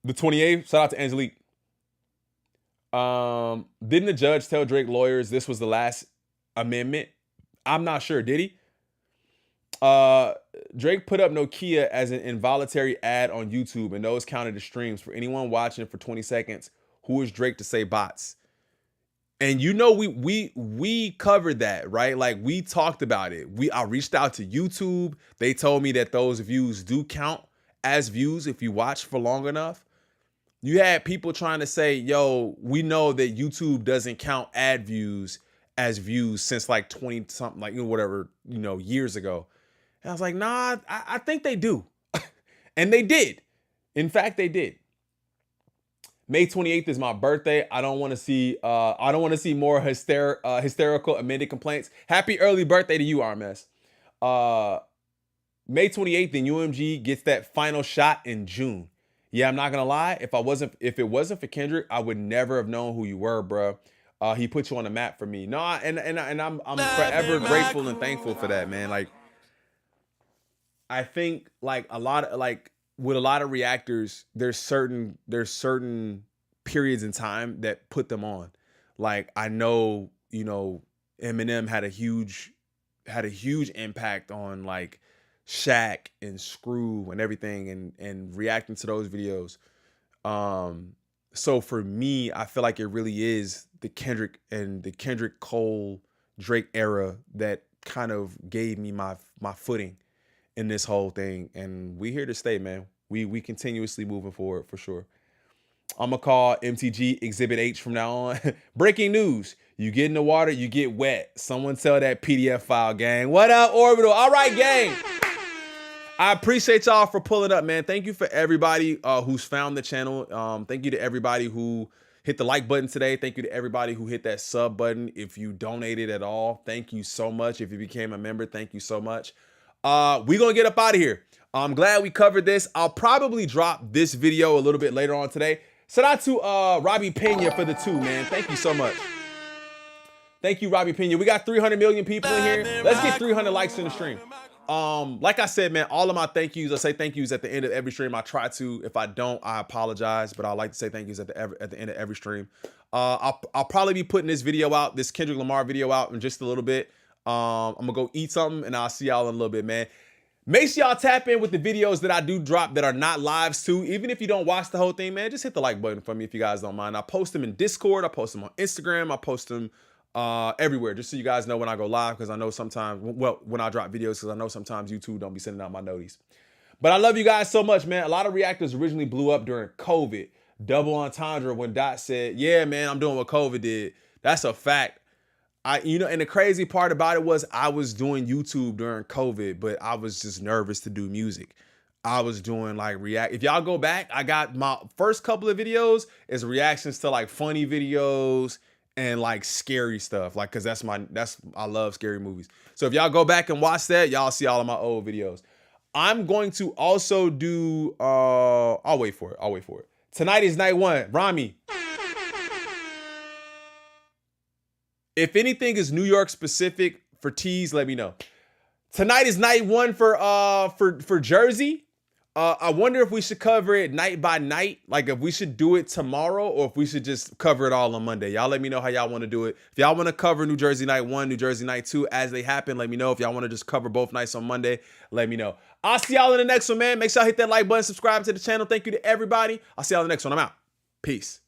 Speaker 1: The 28th, shout out to Angelique. Didn't the judge tell Drake lawyers this was the last amendment? I'm not sure. Did he? Drake put up Nokia as an involuntary ad on YouTube, and those counted as streams. For anyone watching for 20 seconds, who is Drake to say bots? And you know, we covered that, right? Like, we talked about it. I reached out to YouTube. They told me that those views do count as views if you watch for long enough. You had people trying to say, yo, we know that YouTube doesn't count ad views as views since like 20 something, like, whatever, years ago. And I was like, nah, I think they do. And they did. In fact, they did. May 28th is my birthday. I don't want to see more hysterical amended complaints. Happy early birthday to you, RMS. May 28th, then UMG gets that final shot in June. Yeah, I'm not gonna lie. If it wasn't for Kendrick, I would never have known who you were, bro. He put you on the map for me. No, and I'm forever grateful and thankful for that, man. Like, I think like with a lot of reactors, there's certain periods in time that put them on. Like, I know, Eminem had a huge impact on like Shaq and Screw and everything, and reacting to those videos. So for me, I feel like it really is the Kendrick Cole Drake era that kind of gave me my footing in this whole thing. And we here to stay, man. We continuously moving forward for sure. I'm gonna call MTG Exhibit H from now on. Breaking news. You get in the water, you get wet. Someone tell that PDF file, gang. What up, Orbital? All right, gang. I appreciate y'all for pulling up, man. Thank you for everybody who's found the channel. Thank you to everybody who hit the like button today. Thank you to everybody who hit that sub button. If you donated at all, thank you so much. If you became a member, thank you so much. We're gonna get up out of here. I'm glad we covered this. I'll probably drop this video a little bit later on today. Shout out to Robbie Pena for the 2, man. Thank you so much. Thank you, Robbie Pena. We got 300 million people in here. Let's get 300 likes in the stream. Like I said, man, all of my thank yous, I say thank yous at the end of every stream. I try to. If I don't, I apologize, but I like to say thank yous at the end of every stream. I'll probably be putting this video out, this Kendrick Lamar video out in just a little bit. I'm gonna go eat something, and I'll see y'all in a little bit, man. Make sure y'all tap in with the videos that I do drop that are not lives too. Even if you don't watch the whole thing, man, just hit the like button for me if you guys don't mind. I post them in Discord. I post them on Instagram. I post them everywhere, just so you guys know when I go live, because I know sometimes, well, when I drop videos, because I know sometimes YouTube don't be sending out my noties. But I love you guys so much, man. A lot of reactors originally blew up during COVID. Double entendre when Dot said, yeah, man, I'm doing what COVID did. That's a fact. And the crazy part about it was I was doing YouTube during COVID, but I was just nervous to do music. I was doing like if y'all go back, I got my first couple of videos is reactions to like funny videos and like scary stuff, like, cause I love scary movies. So if y'all go back and watch that, y'all see all of my old videos. I'm going to also do, I'll wait for it. Tonight is night 1, Rami. If anything is New York specific for teas, let me know. Tonight is night 1 for Jersey. I wonder if we should cover it night by night, like if we should do it tomorrow or if we should just cover it all on Monday. Y'all let me know how y'all want to do it. If y'all want to cover New Jersey Night 1, New Jersey Night 2 as they happen, let me know. If y'all want to just cover both nights on Monday, let me know. I'll see y'all in the next one, man. Make sure y'all hit that like button, subscribe to the channel. Thank you to everybody. I'll see y'all in the next one. I'm out. Peace.